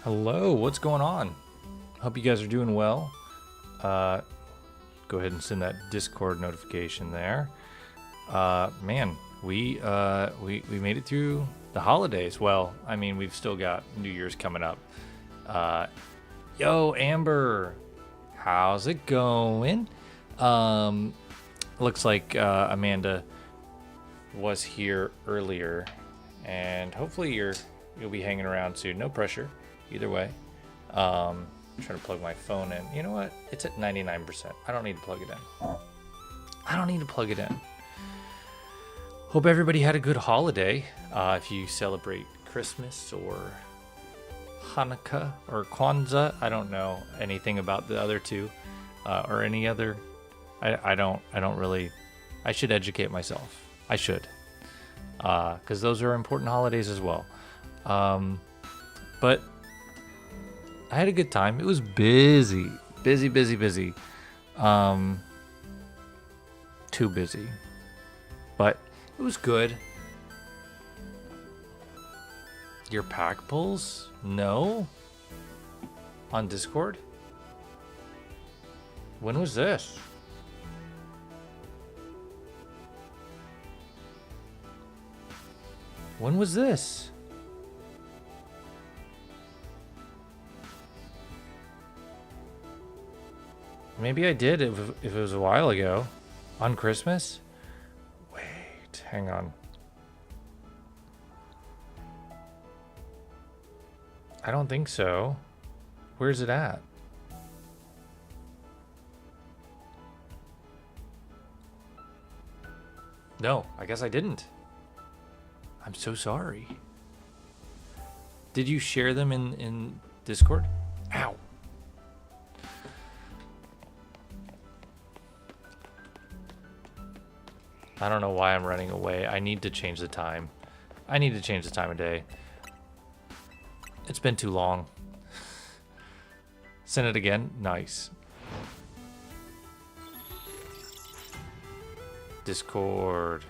Hello, what's going on? Hope you guys are doing well. Go ahead and send that Discord notification there. Man, we made it through the holidays. Well, I mean, we've still got New Year's coming up. Yo, Amber, how's it going? Looks like Amanda was here earlier, and hopefully you'll be hanging around soon. No pressure, either way. I'm trying to plug my phone in. You know what? It's at 99%. I don't need to plug it in. Hope everybody had a good holiday. If you celebrate Christmas or Hanukkah or Kwanzaa, I don't know anything about the other two, or any other. I don't really. I should educate myself. I should, because those are important holidays as well. But I had a good time. It was busy. Too busy, but it was good. Your pack pulls? No? On Discord? When was this? When was this? Maybe I did if it was a while ago. On Christmas? Wait, hang on. I don't think so. Where's it at? No, I guess I didn't. I'm so sorry. Did you share them in Discord? Ow. I don't know why I'm running away. I need to change the time. I need to change the time of day. It's been too long. Send it again. Nice. Discord.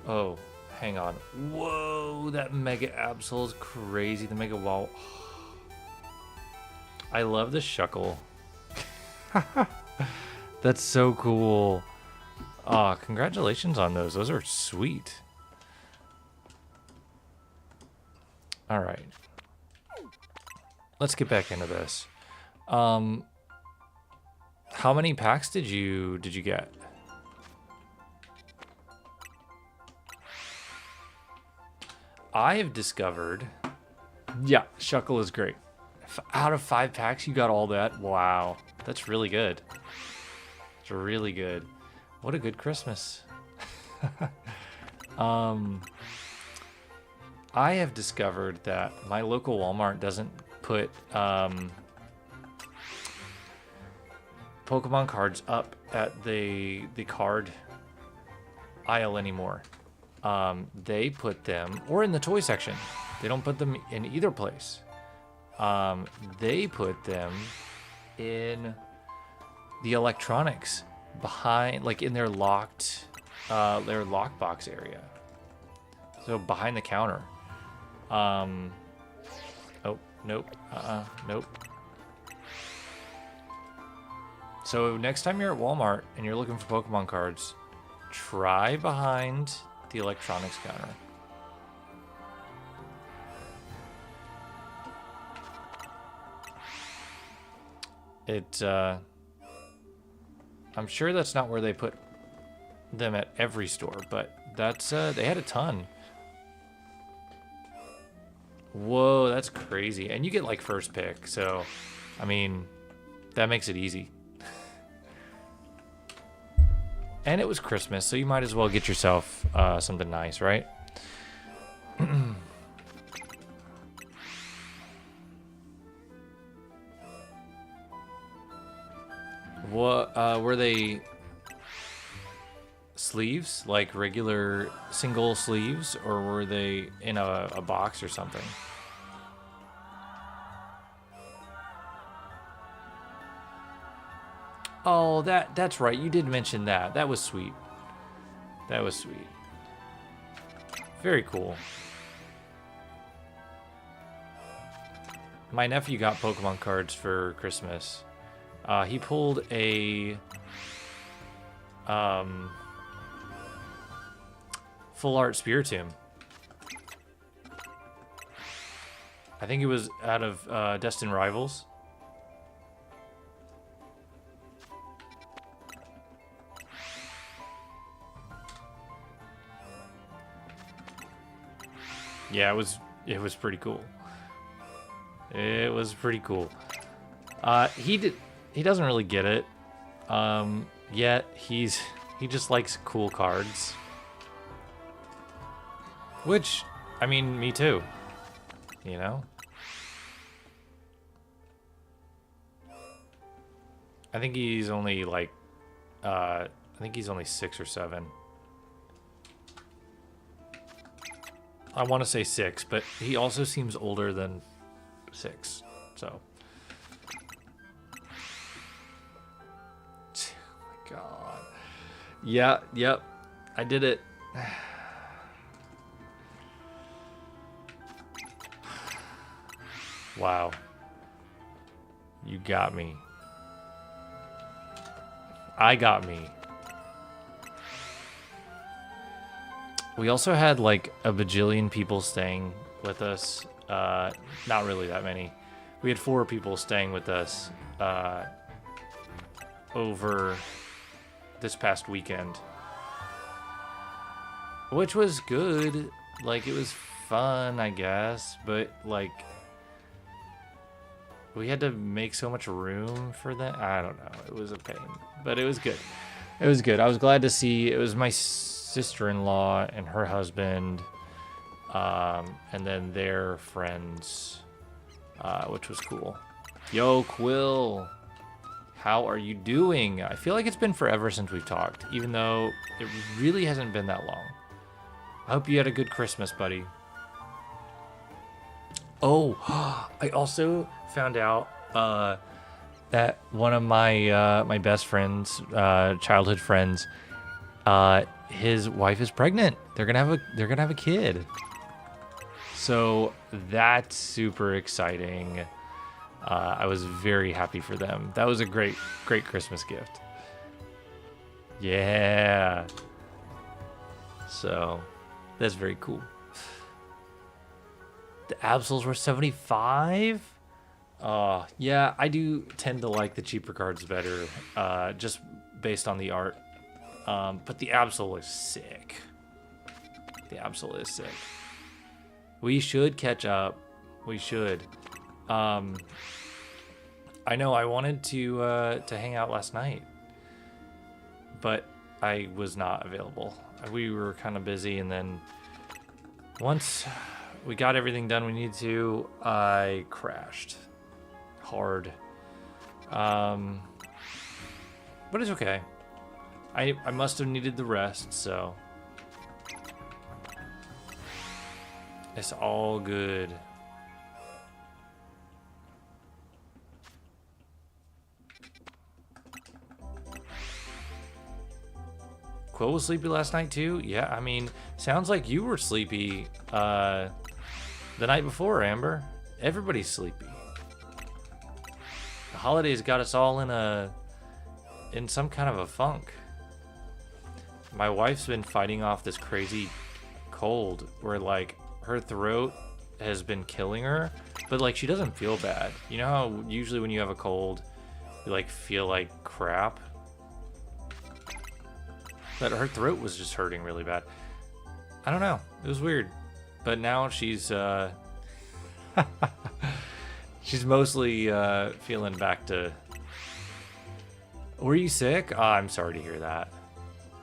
Oh, hang on. Whoa, that Mega Absol is crazy. The Mega Wall. I love the Shuckle. That's so cool. Congratulations on those. Those are sweet. All right. Let's get back into this. How many packs did you get? I have discovered, yeah, Shuckle is great. Out of 5 packs, you got all that. Wow, that's really good. It's really good. What a good Christmas. I have discovered that my local Walmart doesn't put Pokemon cards up at the card aisle anymore. They put them, or in the toy section. They don't put them in either place. They put them in the electronics behind, like in their lockbox area. So behind the counter. Oh, nope. Nope. So next time you're at Walmart and you're looking for Pokemon cards, try behind the electronics counter. I'm sure that's not where they put them at every store, but that's they had a ton. Whoa, that's crazy. And you get like first pick, so I mean, that makes it easy. And it was Christmas, so you might as well get yourself something nice, right? What were they? Sleeves, like regular single sleeves, or were they in a box or something? Oh, that's right. You did mention that. That was sweet. That was sweet. Very cool. My nephew got Pokemon cards for Christmas. He pulled a full art Spiritomb. I think it was out of Destined Rivals. Yeah, it was pretty cool. It was pretty cool. He doesn't really get it. Yet he just likes cool cards. Which, I mean, me too. You know? I think he's only like I think he's only 6 or 7. I want to say 6, but he also seems older than 6. So. Oh my god. Yeah, yep. I did it. Wow. You got me. I got me. We also had like a bajillion people staying with us. Not really that many. We had 4 people staying with us over this past weekend. Which was good. Like, it was fun, I guess. But, like, we had to make so much room for that. I don't know. It was a pain. But it was good. It was good. I was glad to see. It was my sister-in-law and her husband, and then their friends, which was cool. Yo, Quill, how are you doing? I feel like it's been forever since we've talked, even though it really hasn't been that long. I hope you had a good Christmas, buddy. Oh, I also found out that one of my my best friends, childhood friends, his wife is pregnant. They're gonna have a kid. So that's super exciting. I was very happy for them. That was a great Christmas gift. Yeah. So that's very cool. The Absols were 75. Yeah, I do tend to like the cheaper cards better, just based on the art. But the Absol is sick. The Absol is sick. We should catch up. We should. I know I wanted to hang out last night, but I was not available. We were kind of busy, and then once we got everything done we needed to, I crashed hard. But it's okay. I must have needed the rest, so it's all good. Quill was sleepy last night too? Yeah, I mean, sounds like you were sleepy the night before, Amber. Everybody's sleepy. The holidays got us all in some kind of a funk. My wife's been fighting off this crazy cold where, like, her throat has been killing her, but, like, she doesn't feel bad. You know how usually when you have a cold, you, like, feel like crap? But her throat was just hurting really bad. I don't know. It was weird. But now she's she's mostly feeling back to... Were you sick? Oh, I'm sorry to hear that.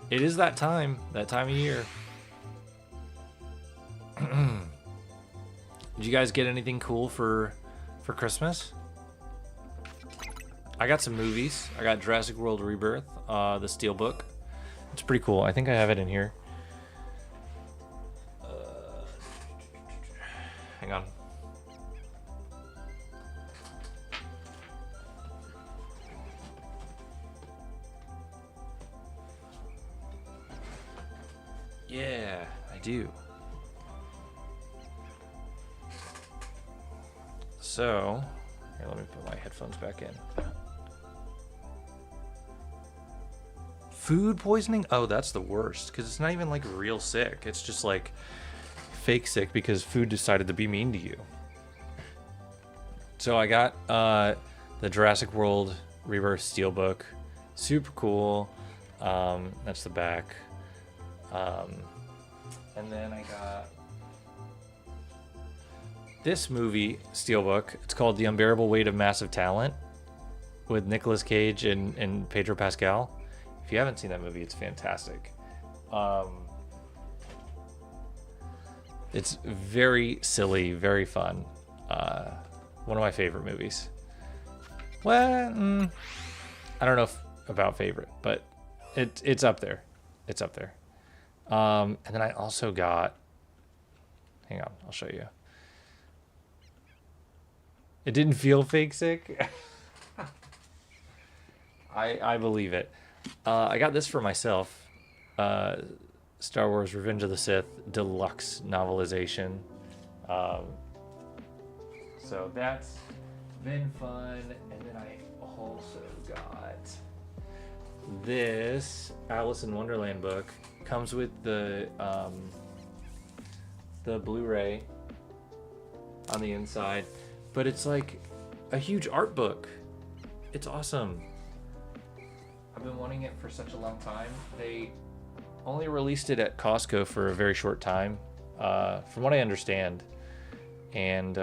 It is that time of year. Did you guys get anything cool for Christmas? I got some movies. I got Jurassic World Rebirth, the Steelbook. It's pretty cool. I think I have it in here. Hang on. Yeah, I do. So, here, let me put my headphones back in. Food poisoning? Oh, that's the worst, because it's not even like real sick. It's just like fake sick because food decided to be mean to you. So I got the Jurassic World Rebirth Steelbook. Super cool. That's the back. And then I got this movie Steelbook. It's called The Unbearable Weight of Massive Talent with Nicolas Cage and Pedro Pascal. If you haven't seen that movie, it's fantastic. It's very silly, very fun. One of my favorite movies. Well, I don't know about favorite, but it's up there. It's up there. And then I also got, hang on, I'll show you. It didn't feel fake sick. I believe it. I got this for myself. Star Wars Revenge of the Sith Deluxe Novelization. So that's been fun. And then I also got this Alice in Wonderland book. Comes with the Blu-ray on the inside, but it's like a huge art book. It's awesome. I've been wanting it for such a long time. They only released it at Costco for a very short time, from what I understand. And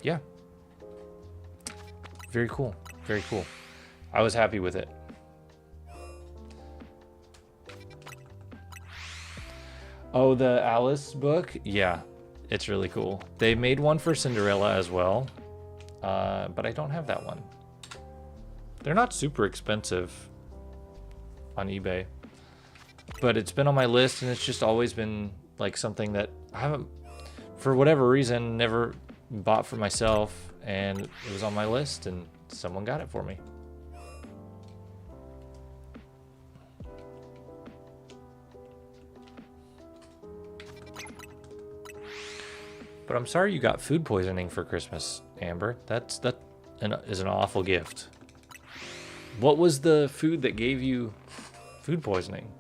yeah, very cool. Very cool. I was happy with it. Oh, the Alice book? Yeah, it's really cool. They made one for Cinderella as well, but I don't have that one. They're not super expensive on eBay, but it's been on my list, and it's just always been like something that I haven't, for whatever reason, never bought for myself, and it was on my list, and someone got it for me. But I'm sorry you got food poisoning for Christmas, Amber. That is an awful gift. What was the food that gave you food poisoning?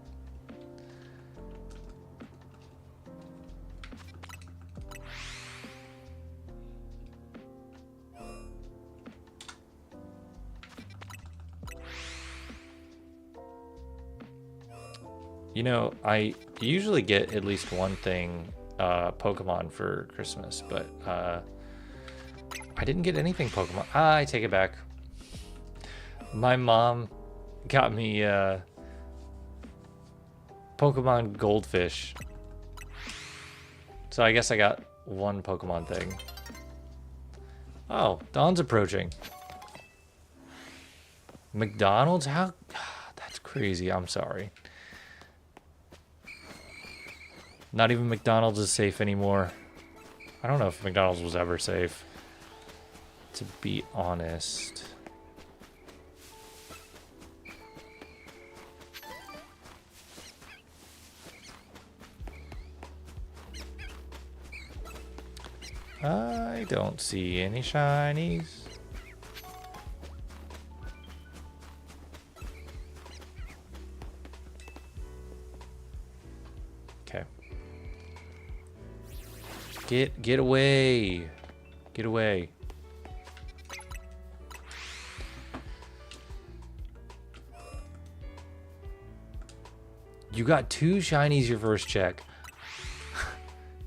You know, I usually get at least one thing Pokemon for Christmas, but I didn't get anything Pokemon. I take it back. My mom got me Pokemon Goldfish. So I guess I got one Pokemon thing. Oh, dawn's approaching. McDonald's? How? That's crazy. I'm sorry. Not even McDonald's is safe anymore. I don't know if McDonald's was ever safe, to be honest. I don't see any shinies. Okay. Get away. Get away. You got 2 shinies your first check.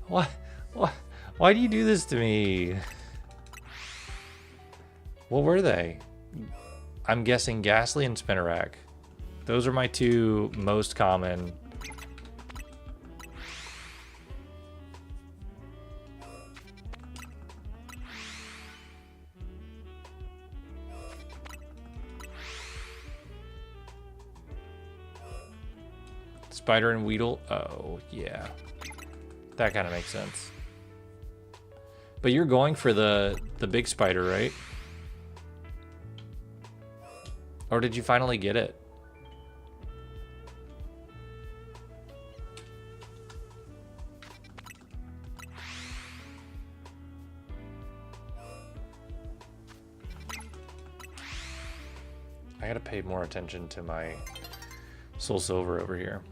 What? What? Why do you do this to me? What were they? I'm guessing Ghastly and Spinarak. Those are my 2 most common. Spider and Weedle. Oh, yeah. That kind of makes sense. But you're going for the big spider, right? Or did you finally get it? I gotta pay more attention to my soul silver over here.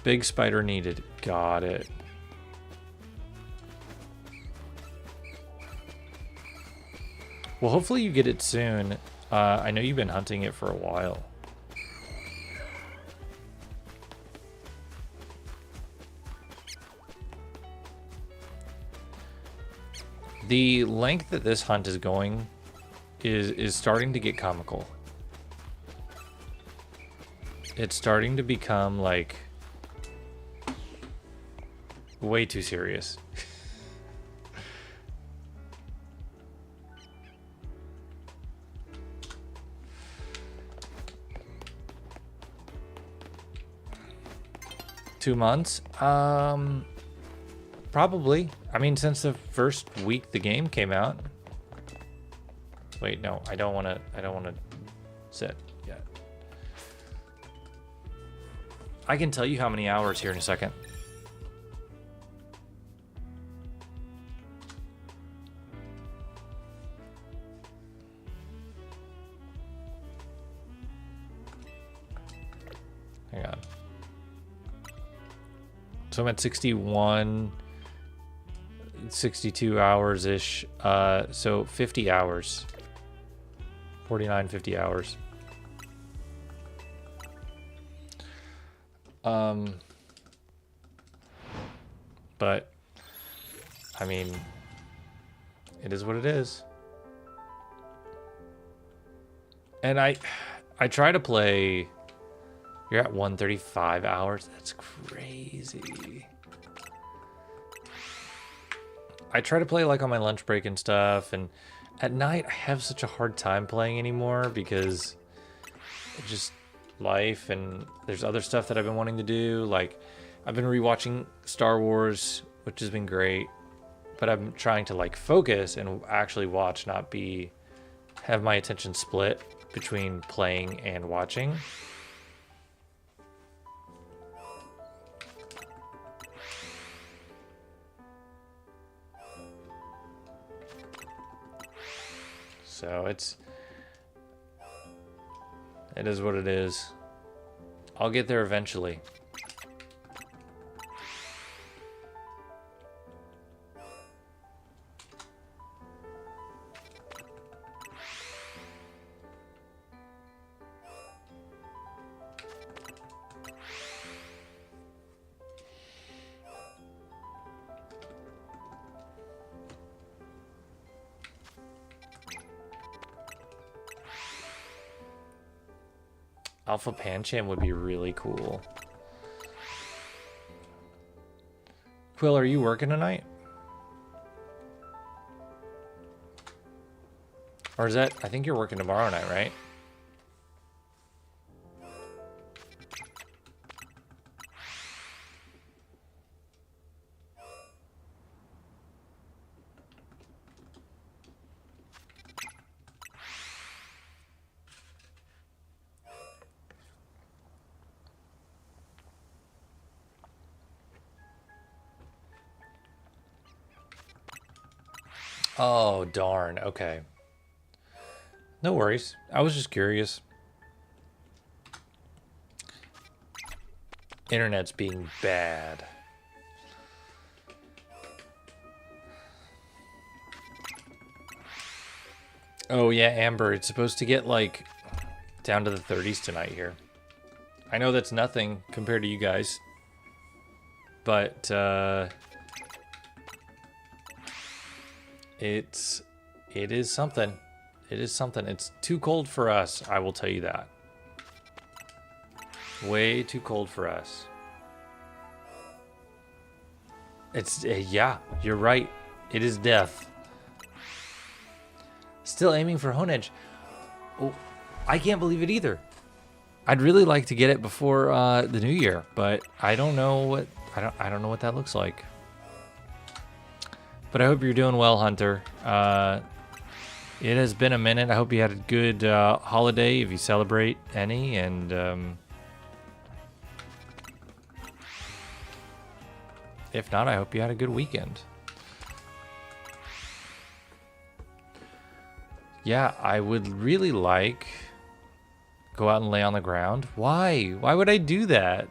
Big spider needed. Got it. Well, hopefully you get it soon. I know you've been hunting it for a while. The length that this hunt is going is starting to get comical. It's starting to become like way too serious. Two months? Probably. I mean, since the first week the game came out. Wait, no, I don't want to sit yet. I can tell you how many hours here in a second. Hang on. So I'm at 61, 62 hours-ish. So 50 hours. 49, 50 hours. But, I mean, it is what it is. And I try to play... You're at 135 hours? That's crazy. I try to play like on my lunch break and stuff, and at night I have such a hard time playing anymore because it's just life, and there's other stuff that I've been wanting to do. Like, I've been rewatching Star Wars, which has been great, but I'm trying to like focus and actually watch, not have my attention split between playing and watching. So it is what it is. I'll get there eventually. Alpha Pancham would be really cool. Quill, are you working tonight? Or is that... I think you're working tomorrow night, right? Oh, darn. Okay. No worries. I was just curious. Internet's being bad. Oh, yeah, Amber. It's supposed to get, like, down to the 30s tonight here. I know that's nothing compared to you guys. But, it is something. It is something. It's too cold for us, I will tell you that. Way too cold for us. It's, yeah, you're right. It is death. Still aiming for Honedge. Oh, I can't believe it either. I'd really like to get it before the new year, but I don't know what I don't know what that looks like. But I hope you're doing well, Hunter. It has been a minute. I hope you had a good holiday, if you celebrate any, and if not, I hope you had a good weekend. Yeah, I would really like go out and lay on the ground. Why? Why would I do that?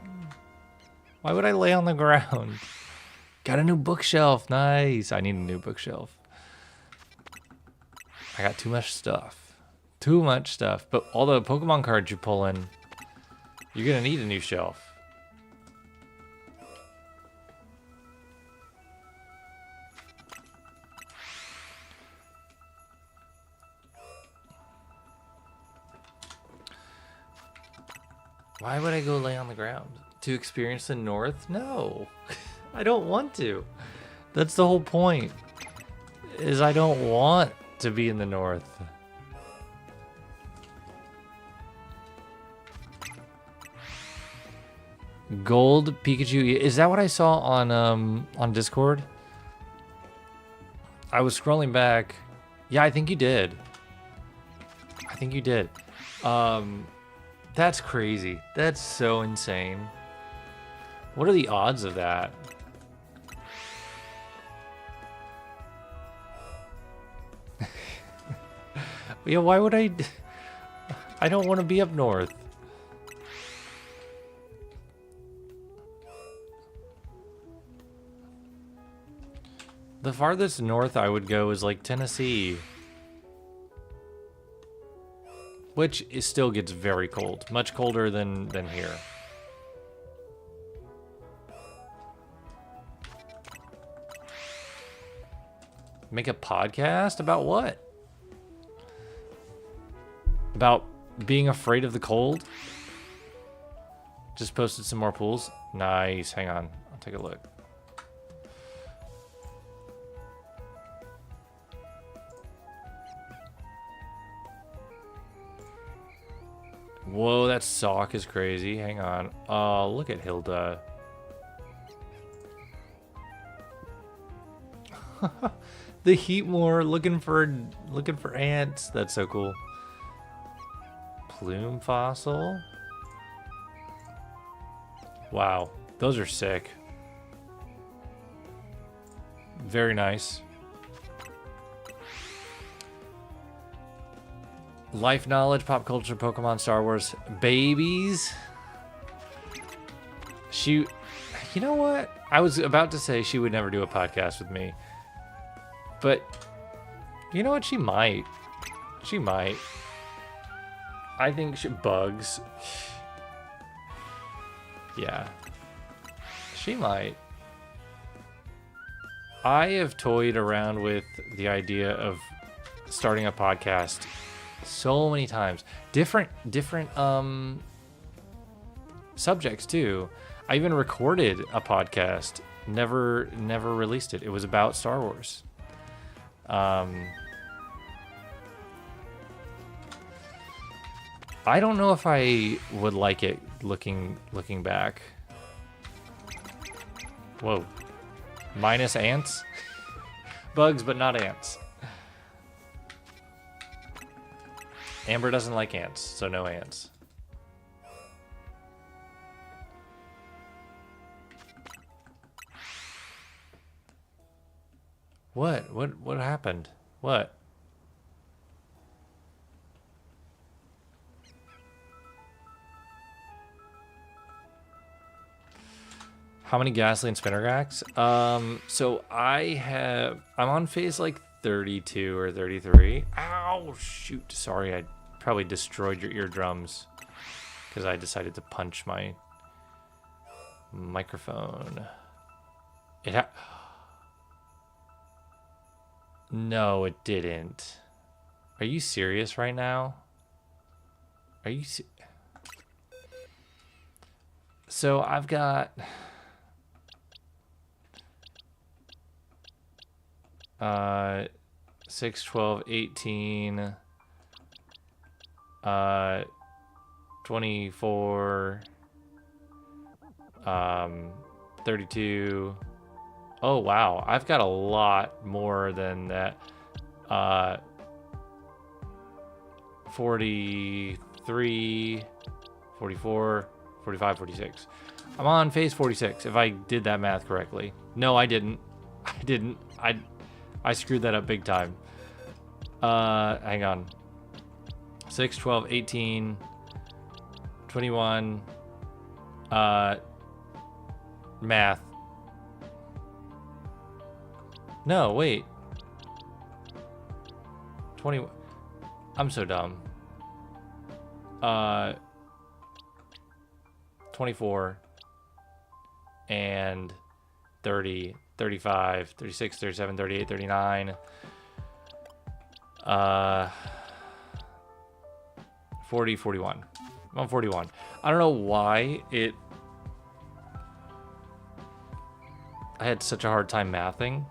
Why would I lay on the ground? Got a new bookshelf. Nice. I need a new bookshelf. I got too much stuff. Too much stuff. But all the Pokemon cards you pull in, you're going to need a new shelf. Why would I go lay on the ground? To experience the north? No. I don't want to. That's the whole point. Is I don't want to be in the north. Gold Pikachu. Is that what I saw on Discord? I was scrolling back. Yeah, I think you did. I think you did. That's crazy. That's so insane. What are the odds of that? Yeah, why would I don't want to be up north. The farthest north I would go is like Tennessee. Which still gets very cold. Much colder than here. Make a podcast? About what? About being afraid of the cold? Just posted some more pools. Nice. Hang on. I'll take a look. Whoa, that sock is crazy. Hang on. Oh, look at Hilda. The Heatmore looking for ants. That's so cool. Plume fossil. Wow, those are sick. Very nice. Life knowledge, pop culture, Pokemon, Star Wars, babies. You know what? I was about to say she would never do a podcast with me. But, you know what? She might. She might. I think bugs. Yeah. She might. I have toyed around with the idea of starting a podcast so many times. Different subjects too. I even recorded a podcast. Never released it. It was about Star Wars. I don't know if I would like it looking back. Whoa. Minus ants? Bugs, but not ants. Amber doesn't like ants, so no ants. What happened? What? How many gasoline spinner racks? So I'm on phase like 32 or 33. Ow, shoot. Sorry, I probably destroyed your eardrums because I decided to punch my microphone. No, it didn't. Are you serious right now? Are you So I've got 6, 12, 18, 24, 32. Oh, wow. I've got a lot more than that. 43, 44, 45, 46. I'm on phase 46, if I did that math correctly. No, I didn't. I screwed that up big time. Hang on. 6, 12, 18, 21. Math. No, wait. 20. I'm so dumb. 24 and 30, 35, 36, 37, 38, 39. 40, 41. I'm 41. I don't know why I had such a hard time mathing.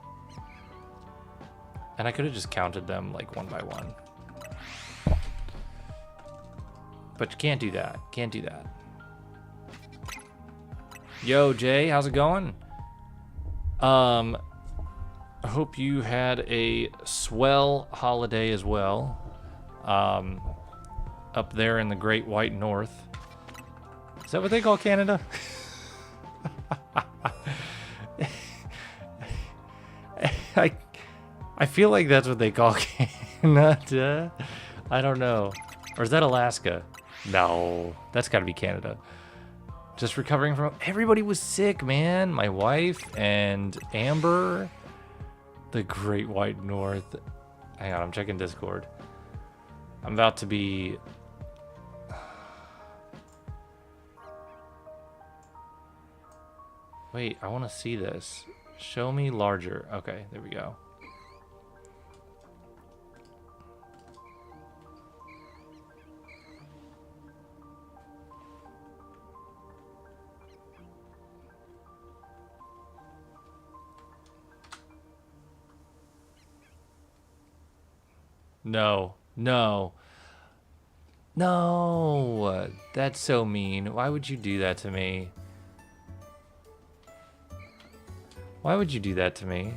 And I could have just counted them like one by one. But you can't do that. Can't do that. Yo, Jay, how's it going? I hope you had a swell holiday as well. Up there in the Great White North. Is that what they call Canada? I feel like that's what they call Canada. I don't know. Or is that Alaska? No, that's got to be Canada. Just recovering from... Everybody was sick, man. My wife and Amber. The Great White North. Hang on, I'm checking Discord. I'm about to be... Wait, I want to see this. Show me larger. Okay, there we go. No, no, no, that's so mean. Why would you do that to me? Why would you do that to me?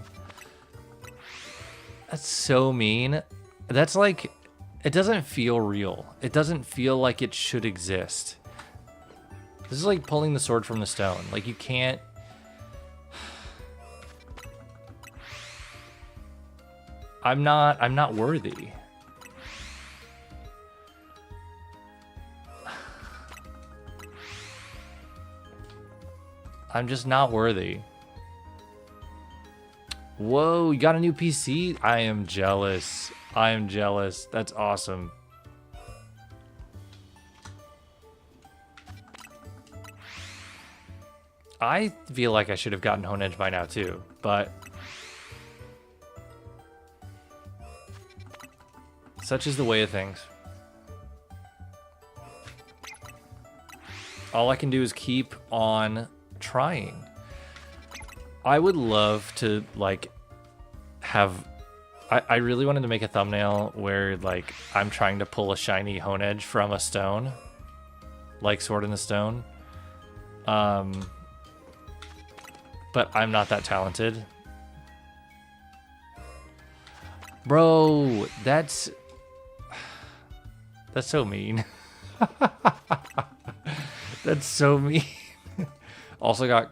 That's so mean. That's like, it doesn't feel real. It doesn't feel like it should exist. This is like pulling the sword from the stone. Like you can't. I'm not worthy. I'm just not worthy. Whoa, you got a new PC? I am jealous. I am jealous. That's awesome. I feel like I should have gotten Honedge by now too, but such is the way of things. All I can do is keep on trying. I would love to like have... I really wanted to make a thumbnail where like I'm trying to pull a shiny Honedge from a stone, like Sword in the Stone. But I'm not that talented. Bro, that's so mean. That's so mean. Also got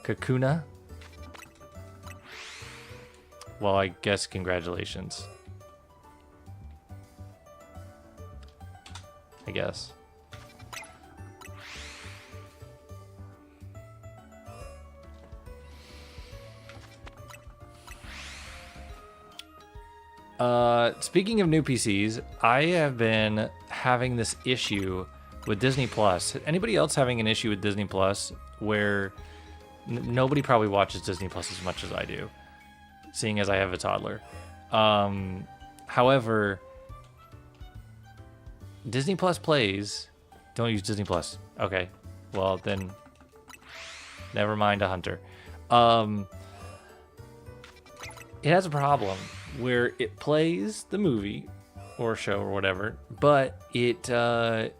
Kakuna. Well, I guess congratulations. I guess. Speaking of new PCs, I have been having this issue with Disney Plus. Anybody else having an issue with Disney Plus where nobody probably watches Disney Plus as much as I do, seeing as I have a toddler. However, Disney Plus plays. Don't use Disney Plus. Okay. Well, then never mind a hunter. It has a problem where it plays the movie or show or whatever, but it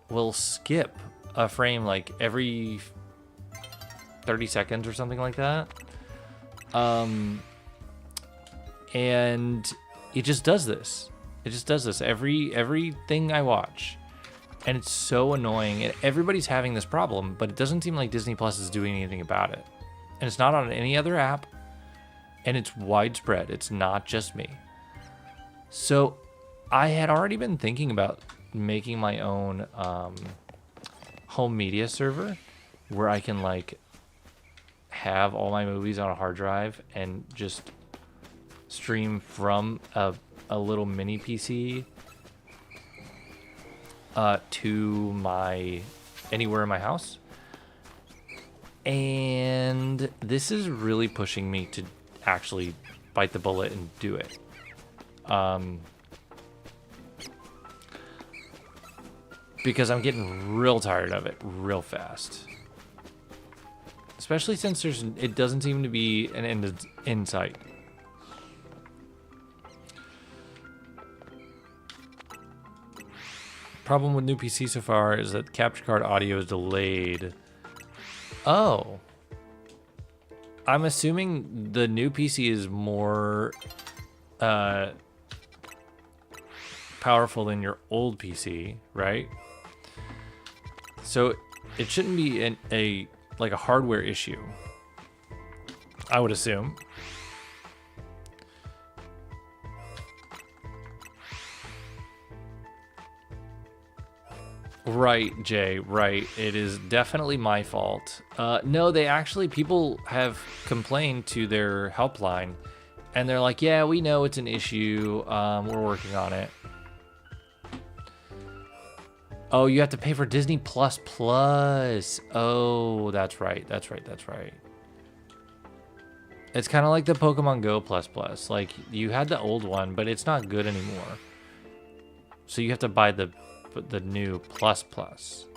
will skip a frame like every 30 seconds or something like that. And it just does this. It just does this everything I watch. And it's so annoying. And everybody's having this problem, but it doesn't seem like Disney Plus is doing anything about it. And it's not on any other app. And it's widespread. It's not just me. So I had already been thinking about making my own home media server where I can like have all my movies on a hard drive and just stream from a little mini PC to my anywhere in my house. And this is really pushing me to actually bite the bullet and do it. Because I'm getting real tired of it real fast. Especially since it doesn't seem to be an end in sight. Problem with new PC so far is that capture card audio is delayed. Oh. I'm assuming the new PC is more powerful than your old PC, right? So it shouldn't be like a hardware issue, I would assume. Right, Jay, right. It is definitely my fault. No, people have complained to their helpline, and they're like, yeah, we know it's an issue. We're working on it. Oh, you have to pay for Disney Plus Plus. Oh, that's right. That's right. That's right. It's kind of like the Pokemon Go Plus Plus. Like, you had the old one, but it's not good anymore. So you have to buy the new Plus Plus.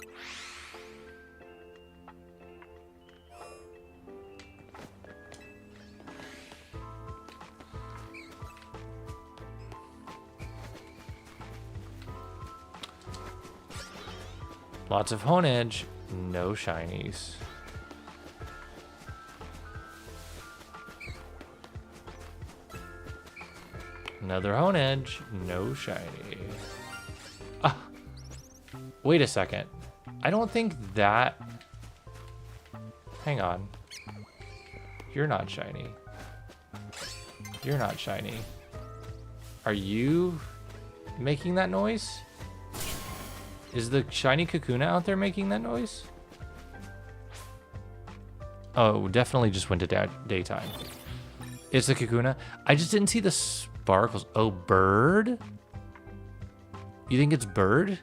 Lots of Honedge, no shinies. Another Honedge, no shiny. Ah, wait a second. I don't think that... Hang on. You're not shiny. You're not shiny. Are you making that noise? Is the shiny Kakuna out there making that noise? Oh, definitely just went to daytime. It's the Kakuna. I just didn't see the sparkles. Oh, bird? You think it's bird?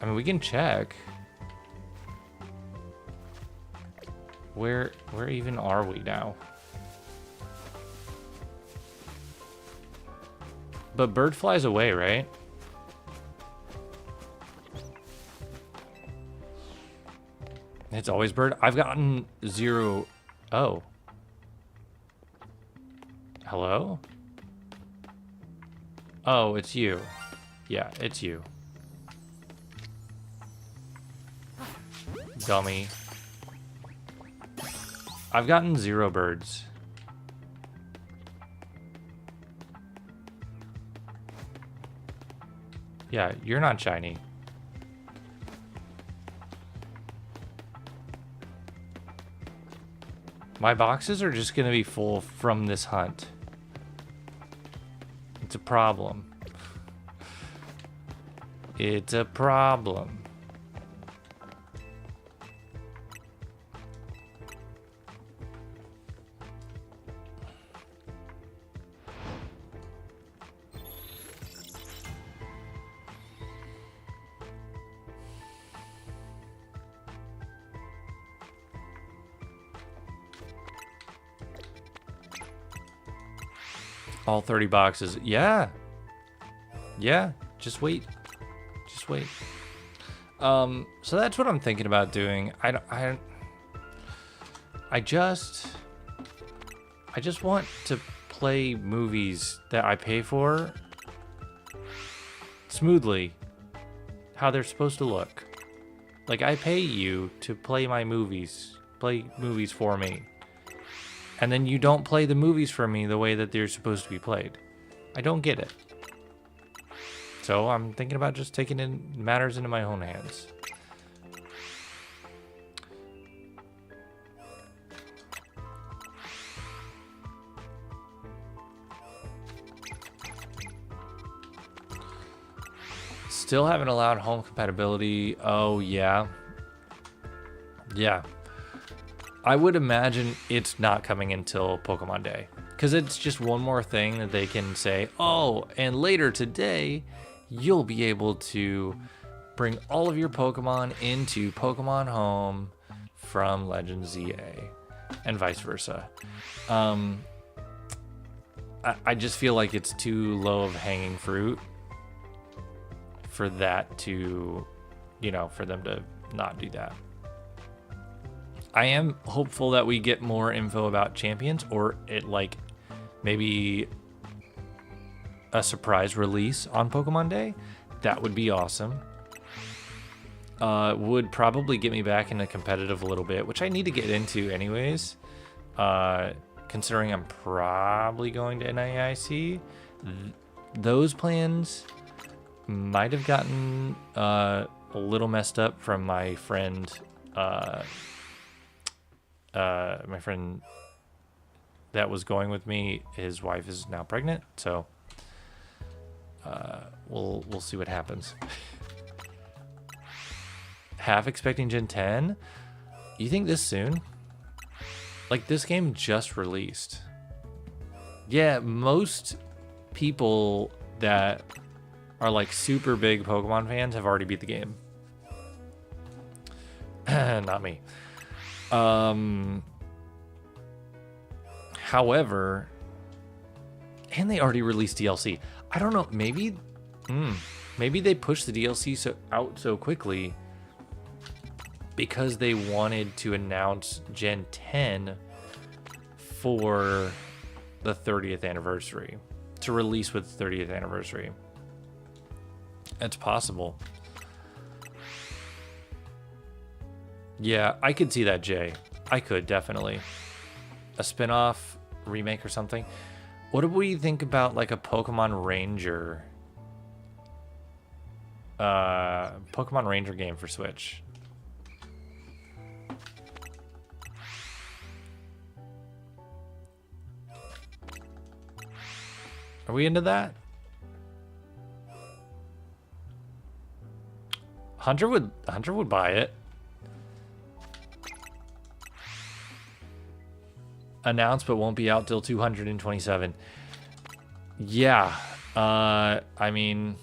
I mean, we can check. Where even are we now? But bird flies away, right? It's always bird. I've gotten 0. Oh. Hello? Oh, it's you. Yeah, it's you. Dummy. I've gotten 0 birds. Yeah, you're not shiny. My boxes are just gonna be full from this hunt. It's a problem. It's a problem. All 30 boxes. Yeah. Yeah. Just wait. Just wait. So that's what I'm thinking about doing. I just want to play movies that I pay for smoothly, how they're supposed to look. Like, I pay you to play my movies, play movies for me. And then you don't play the movies for me the way that they're supposed to be played. I don't get it. So I'm thinking about just taking matters into my own hands. Still haven't allowed home compatibility. Oh, yeah. Yeah. I would imagine it's not coming until Pokemon Day. Because it's just one more thing that they can say, oh, and later today, you'll be able to bring all of your Pokemon into Pokemon Home from Legends ZA, and vice versa. I just feel like it's too low of hanging fruit for that to, for them to not do that. I am hopeful that we get more info about champions, or maybe a surprise release on Pokemon Day. That would be awesome. Would probably get me back into competitive a little bit, which I need to get into anyways. Considering I'm probably going to NAIC, those plans might have gotten a little messed up from my friend. My friend that was going with me, his wife is now pregnant, so we'll see what happens. Half expecting Gen 10? You think this soon? Like, this game just released. Yeah, most people that are like super big Pokemon fans have already beat the game. Not me. However, and they already released DLC. I don't know, maybe they pushed the DLC out so quickly because they wanted to announce Gen 10 for the 30th anniversary, to release with the 30th anniversary. It's possible. Yeah, I could see that, Jay. I could, definitely. A spin-off, remake or something. What do we think about like a Pokemon Ranger? Pokemon Ranger game for Switch. Are we into that? Hunter would buy it. Announced but won't be out till 227. Yeah, I mean,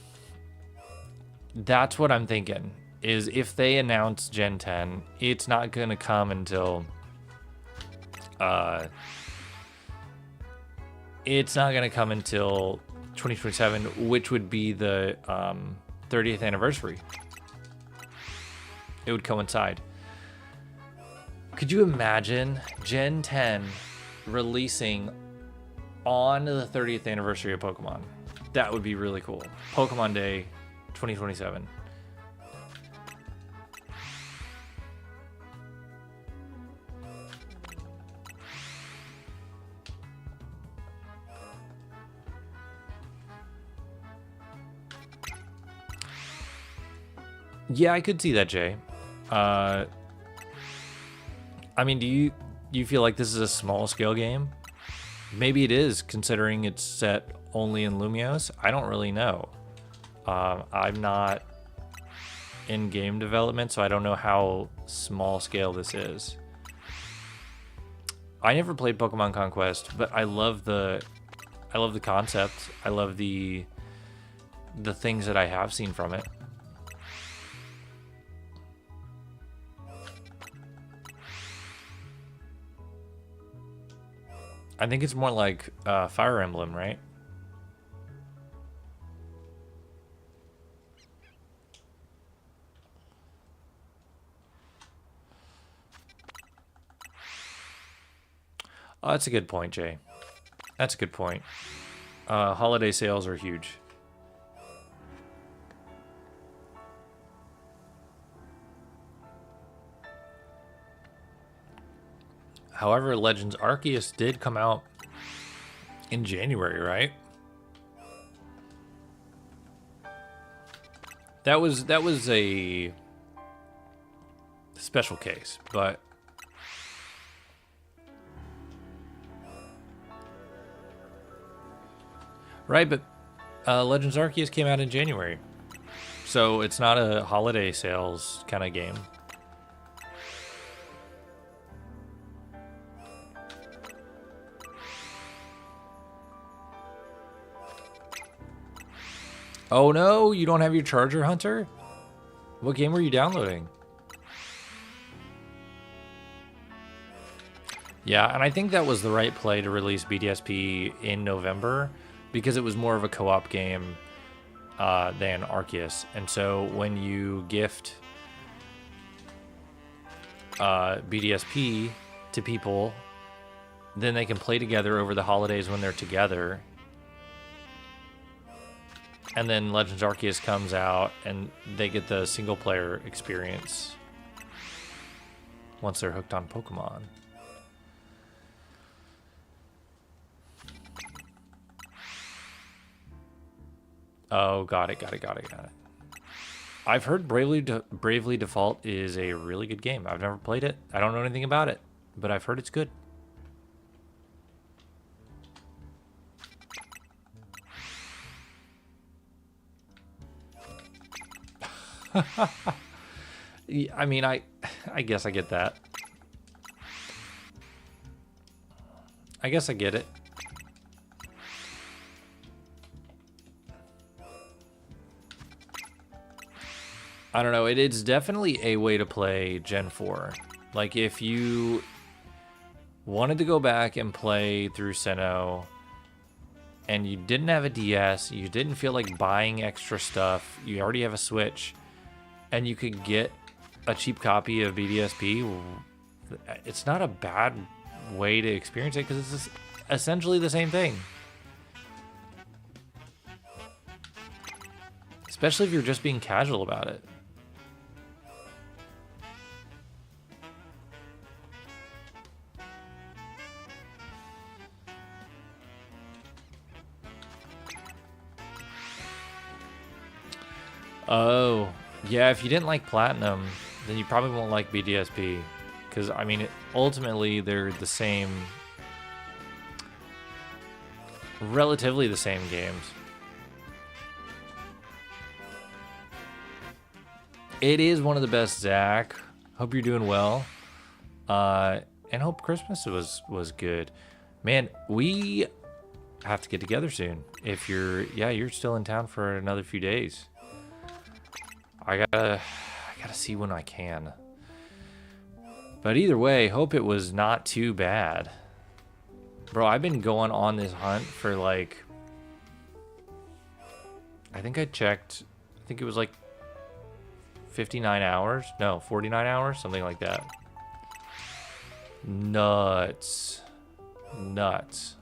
that's what I'm thinking, is if they announce Gen 10, it's not going to come until it's not going to come until 2027, which would be the 30th anniversary. It would coincide. Could you imagine Gen 10 releasing on the 30th anniversary of Pokemon? That would be really cool. Pokemon Day 2027. Yeah, I could see that, Jay. I mean, do you feel like this is a small scale game? Maybe it is, considering it's set only in Lumiose. I don't really know. I'm not in game development, so I don't know how small scale this is. I never played Pokemon Conquest, but I love the concept. I love the things that I have seen from it. I think it's more like Fire Emblem, right? Oh, that's a good point, Jay. That's a good point. Holiday sales are huge. However, Legends Arceus did come out in January, right? That was a special case, but right, but Legends Arceus came out in January. So it's not a holiday sales kind of game. Oh no, you don't have your Charger Hunter? What game were you downloading? Yeah, and I think that was the right play to release BDSP in November because it was more of a co-op game than Arceus. And so when you gift BDSP to people, then they can play together over the holidays when they're together. And then Legends Arceus comes out and they get the single player experience once they're hooked on Pokemon. Oh, got it. I've heard Bravely Default is a really good game. I've never played it. I don't know anything about it, but I've heard it's good. I mean, I guess I get that. I guess I get it. I don't know. It's definitely a way to play Gen 4. Like, if you wanted to go back and play through Sinnoh, and you didn't have a DS, you didn't feel like buying extra stuff, you already have a Switch, and you could get a cheap copy of BDSP, it's not a bad way to experience it because it's essentially the same thing. Especially if you're just being casual about it. Oh, yeah, if you didn't like Platinum, then you probably won't like BDSP. Because, I mean, ultimately, they're the same... relatively the same games. It is one of the best, Zach. Hope you're doing well. And hope Christmas was good. Man, we have to get together soon. If you're still in town for another few days. I gotta see when I can. But either way, hope it was not too bad. Bro, I've been going on this hunt for like... I think I checked... I think it was like 59 hours? No, 49 hours? Something like that. Nuts. Nuts.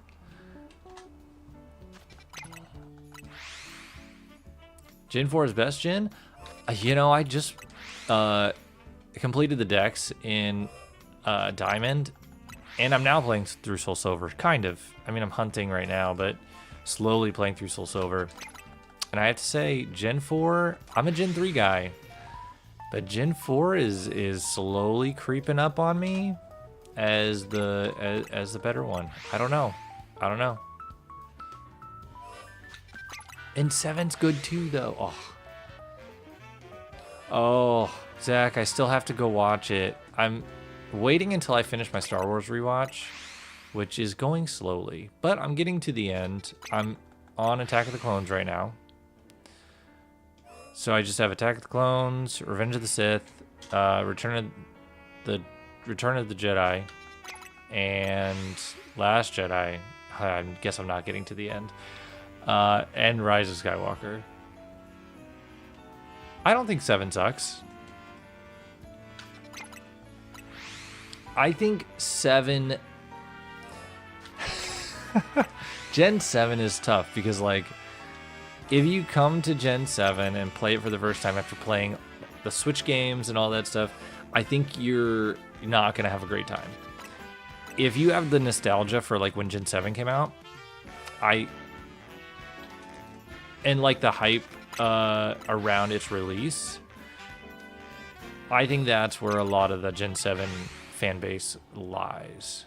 Gen 4 is best gen? You know, I just completed the decks in Diamond, and I'm now playing through Soul Silver, kind of. I mean, I'm hunting right now, but slowly playing through Soul Silver. And I have to say, Gen 4, I'm a Gen 3 guy, but Gen 4 is slowly creeping up on me as the better one. I don't know. And 7's good too, though. Oh, Zach, I still have to go watch it. I'm waiting until I finish my Star Wars rewatch, which is going slowly, but I'm getting to the end. I'm on Attack of the Clones right now. So I just have Attack of the Clones, Revenge of the Sith, Return of the Jedi, and Last Jedi. I guess I'm not getting to the end. And Rise of Skywalker. I don't think 7 sucks. I think 7... Gen 7 is tough because, like, if you come to Gen 7 and play it for the first time after playing the Switch games and all that stuff, I think you're not going to have a great time. If you have the nostalgia for, like, when Gen 7 came out, and, like, the hype around its release, I think that's where a lot of the Gen 7 fan base lies.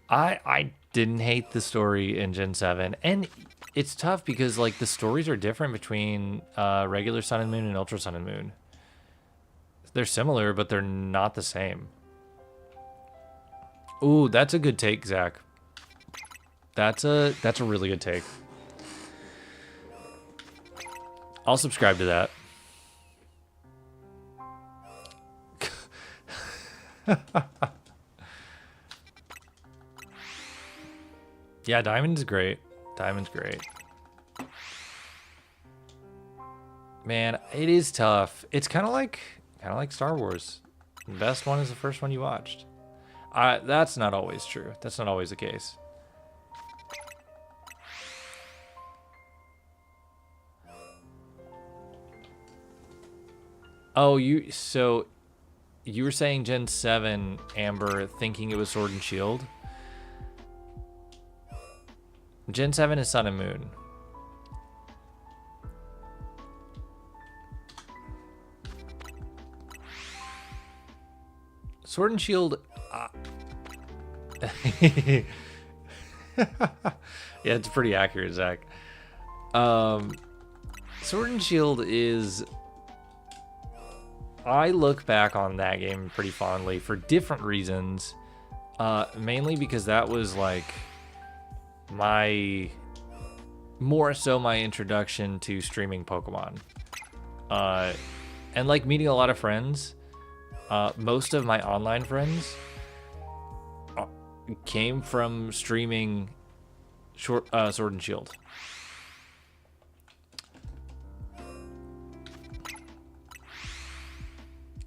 I didn't hate the story in Gen 7, and it's tough because like the stories are different between regular Sun and Moon and Ultra Sun and Moon. They're similar, but they're not the same. Ooh, that's a good take, Zach. That's a really good take. I'll subscribe to that. Yeah, Diamond's great. Diamond's great. Man, it is tough. It's kind of like Star Wars. The best one is the first one you watched. That's not always true. That's not always the case. Oh, so you were saying Gen 7, Amber, thinking it was Sword and Shield? Gen 7 is Sun and Moon. Sword and Shield... yeah, it's pretty accurate, Zach. Sword and Shield is... I look back on that game pretty fondly for different reasons. Mainly because that was like more so my introduction to streaming Pokemon. And like meeting a lot of friends. Most of my online friends came from streaming Sword and Shield.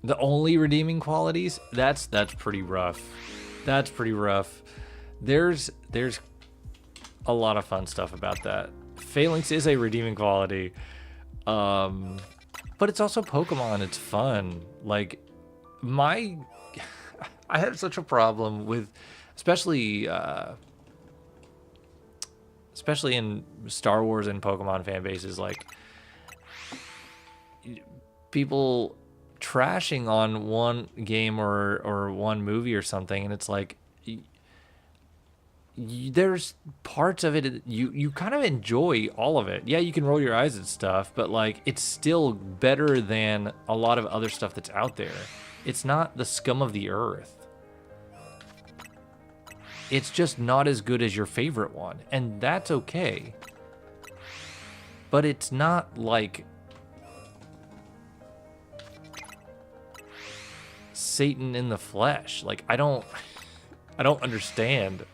The only redeeming qualities? That's pretty rough. That's pretty rough. There's a lot of fun stuff about that. Phalanx is a redeeming quality. But it's also Pokemon. It's fun. Like I have such a problem with especially in Star Wars and Pokemon fan bases, like people trashing on one game or one movie or something, and it's like there's parts of it you kind of enjoy all of it. Yeah, you can roll your eyes at stuff, but like it's still better than a lot of other stuff that's out there. It's not the scum of the earth. It's just not as good as your favorite one, and that's okay. But it's not like Satan in the flesh. Like I don't understand.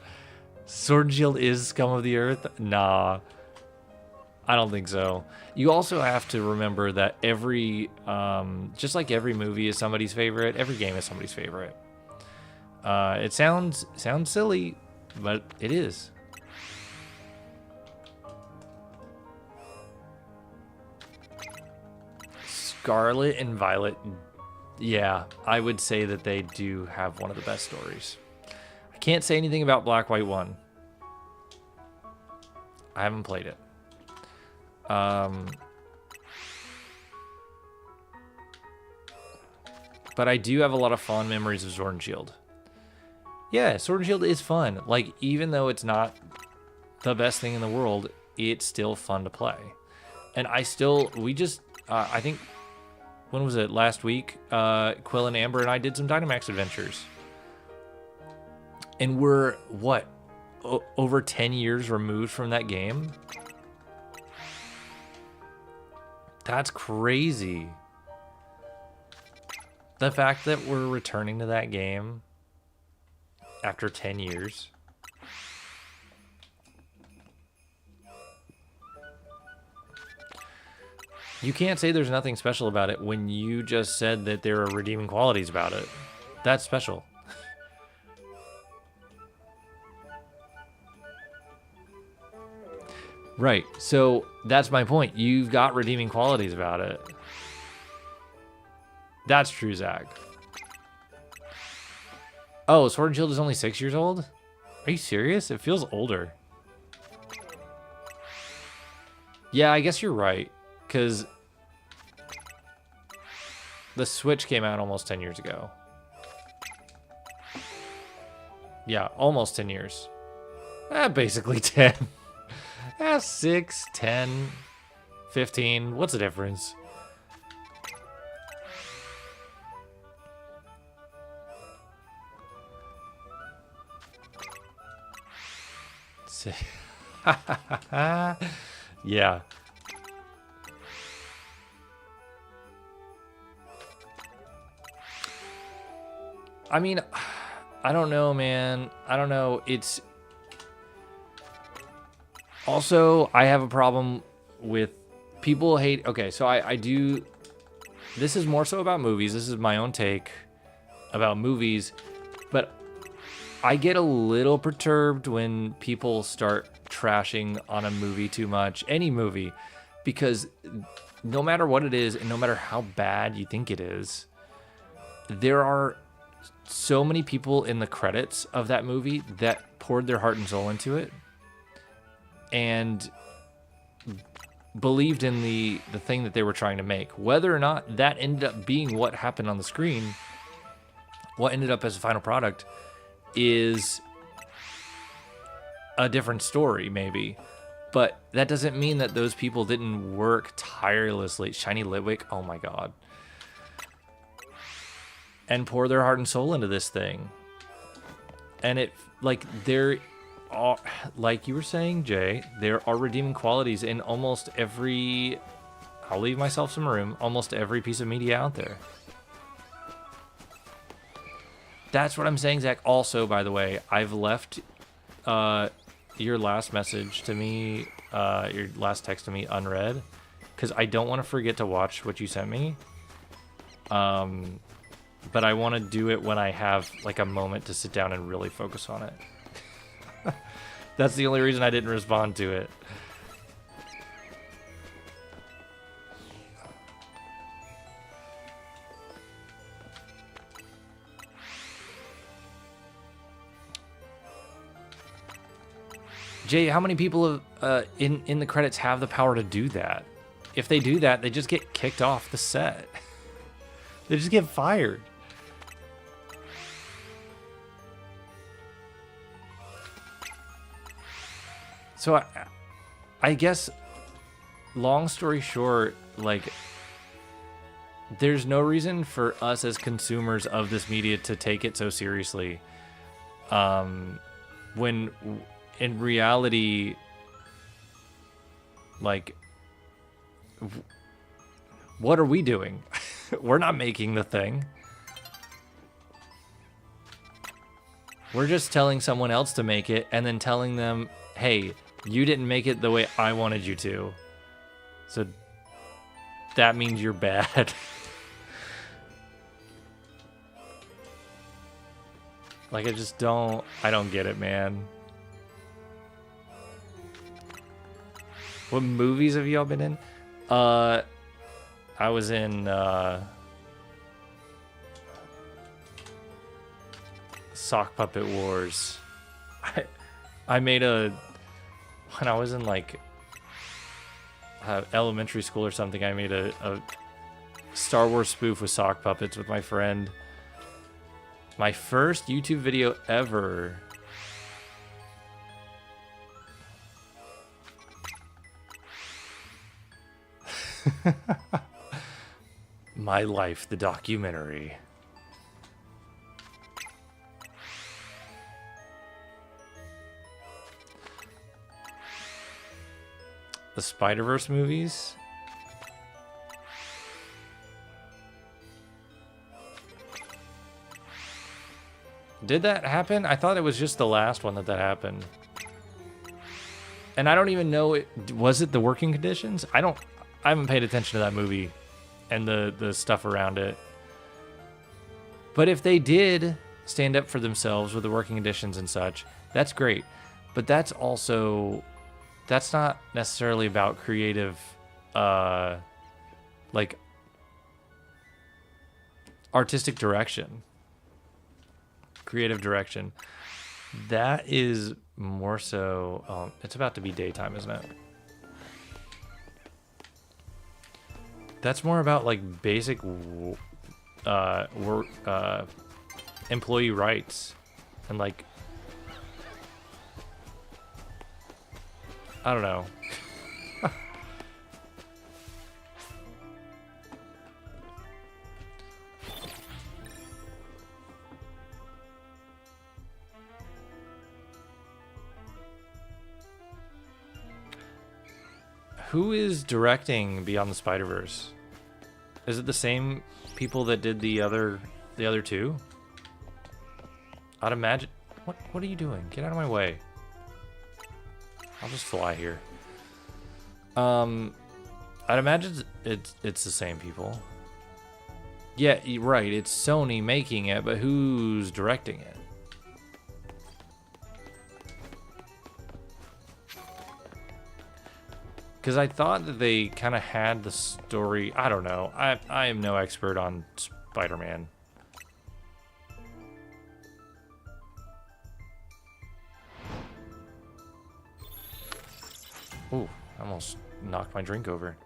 Sword and Shield is scum of the earth? Nah, I don't think so. You also have to remember that just like every movie is somebody's favorite, every game is somebody's favorite. It sounds silly, but it is. Scarlet and Violet, yeah, I would say that they do have one of the best stories. I can't say anything about Black White 1. I haven't played it. But I do have a lot of fond memories of Sword and Shield. Yeah, Sword and Shield is fun. Like, even though it's not the best thing in the world, it's still fun to play. And I think, when was it? Last week, Quill and Amber and I did some Dynamax adventures. And we're, what, over 10 years removed from that game? That's crazy. The fact that we're returning to that game after 10 years. You can't say there's nothing special about it when you just said that there are redeeming qualities about it. That's special. Right, so that's my point. You've got redeeming qualities about it. That's true, Zach. Oh, Sword and Shield is only 6 years old? Are you serious? It feels older. Yeah, I guess you're right. Because The Switch came out almost 10 years ago. Yeah, almost 10 years. Basically 10. 6, 10, 15. What's the difference? Yeah. I mean, I don't know, man. I don't know. It's also, I have a problem with people hate. Okay, so I do. This is more so about movies. This is my own take about movies. But I get a little perturbed when people start trashing on a movie too much. Any movie. Because no matter what it is, and no matter how bad you think it is, there are so many people in the credits of that movie that poured their heart and soul into it and believed in the thing that they were trying to make. Whether or not that ended up being what happened on the screen, what ended up as a final product is a different story, maybe. But that doesn't mean that those people didn't work tirelessly. Shiny Litwick, oh my god. And pour their heart and soul into this thing. And it, like, there are, like you were saying, Jay, there are redeeming qualities in almost every, I'll leave myself some room, almost every piece of media out there. That's what I'm saying, Zach. Also, by the way, I've left your last message to me, your last text to me unread, because I don't want to forget to watch what you sent me. But I want to do it when I have like a moment to sit down and really focus on it. That's the only reason I didn't respond to it. Jay, how many people in the credits have the power to do that? If they do that, they just get kicked off the set. They just get fired. So I guess, long story short, like, there's no reason for us as consumers of this media to take it so seriously. When in reality, like, what are we doing? We're not making the thing. We're just telling someone else to make it and then telling them, hey, you didn't make it the way I wanted you to. So that means you're bad. Like, I don't get it, man. What movies have y'all been in? I was in Sock Puppet Wars. I made when I was in like elementary school or something, I made a Star Wars spoof with sock puppets with my friend. My first YouTube video ever. My Life, the documentary. The Spider-Verse movies. Did that happen? I thought it was just the last one that happened. And I don't even know was it the working conditions? I haven't paid attention to that movie and the stuff around it. But if they did stand up for themselves with the working conditions and such, that's great. But that's not necessarily about creative, like, artistic direction. Creative direction. That is more so, it's about to be daytime, isn't it? That's more about, like, basic work employee rights and like I don't know. Who is directing Beyond the Spider-Verse? Is it the same people that did the other two? I'd imagine. What are you doing? Get out of my way. I'll just fly here. I'd imagine it's the same people. Yeah, right. It's Sony making it, but who's directing it? Because I thought that they kind of had the story. I don't know. I am no expert on Spider-Man. Ooh, I almost knocked my drink over.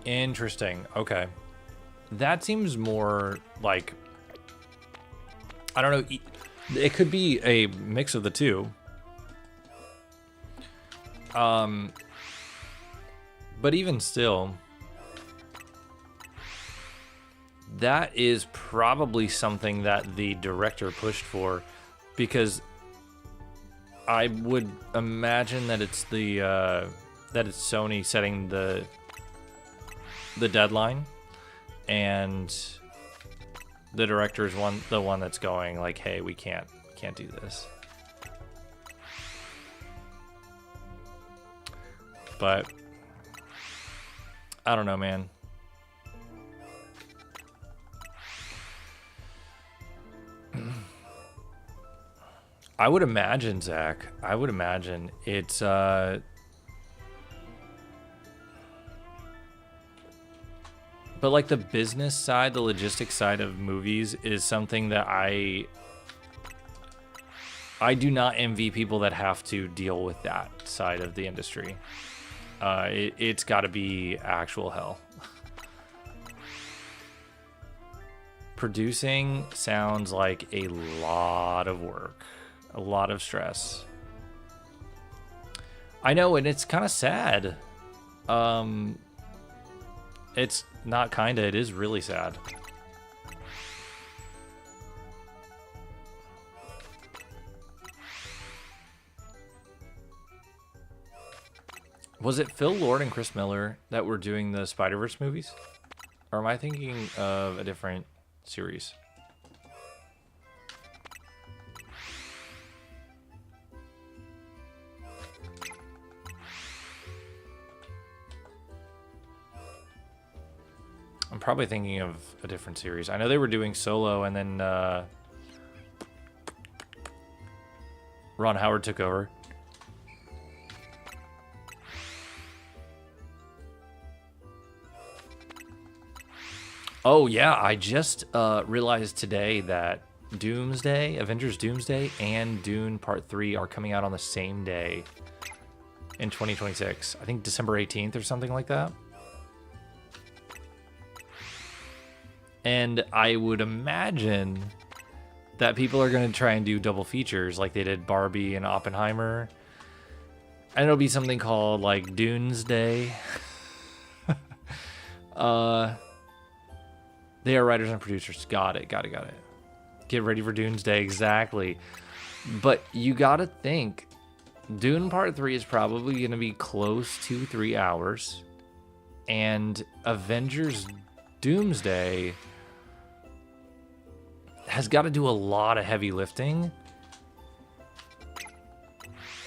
Interesting. Okay. That seems more like, I don't know, it could be a mix of the two. But even still, that is probably something that the director pushed for, because I would imagine that it's that it's Sony setting the deadline. And the director is the one that's going like, hey, we can't do this. But I don't know, man. I would imagine, Zach. I would imagine it's but like the business side, the logistics side of movies is something that I do not envy people that have to deal with that side of the industry. It's got to be actual hell. Producing sounds like a lot of work, a lot of stress. I know, and it's kind of sad. It's not kinda, it is really sad. Was it Phil Lord and Chris Miller that were doing the Spider-Verse movies? Or am I thinking of a different series? I'm probably thinking of a different series. I know they were doing Solo, and then Ron Howard took over. Oh yeah, I just realized today that Doomsday, Avengers Doomsday, and Dune Part 3 are coming out on the same day in 2026. I think December 18th or something like that. And I would imagine that people are going to try and do double features like they did Barbie and Oppenheimer. And it'll be something called like Doomsday. They are writers and producers. Got it. Get ready for Doomsday, exactly. But you got to think, Dune Part 3 is probably going to be close to 3 hours. And Avengers Doomsday has got to do a lot of heavy lifting.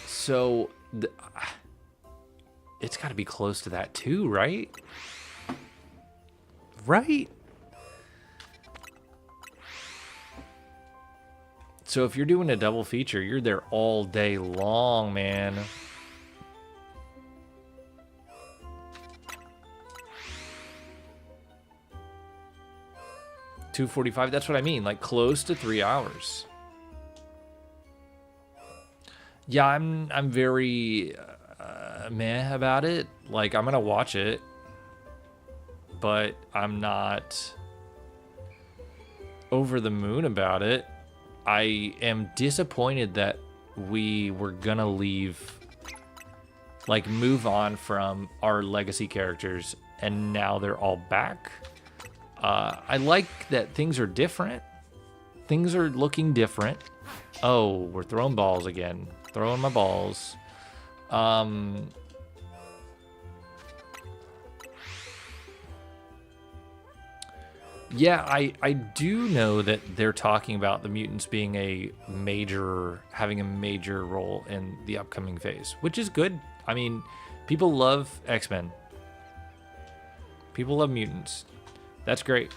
So it's got to be close to that too, right? Right? So if you're doing a double feature, you're there all day long, man. $245, that's what I mean, like close to 3 hours. Yeah, I'm very meh about it. Like, I'm gonna watch it, but I'm not over the moon about it. I am disappointed that we were gonna move on from our legacy characters, and now they're all back. I like that things are different. Things are looking different. Oh, we're throwing balls again. Throwing my balls. Yeah, I do know that they're talking about the mutants being having a major role in the upcoming phase, which is good. I mean, people love X-Men. People love mutants. That's great.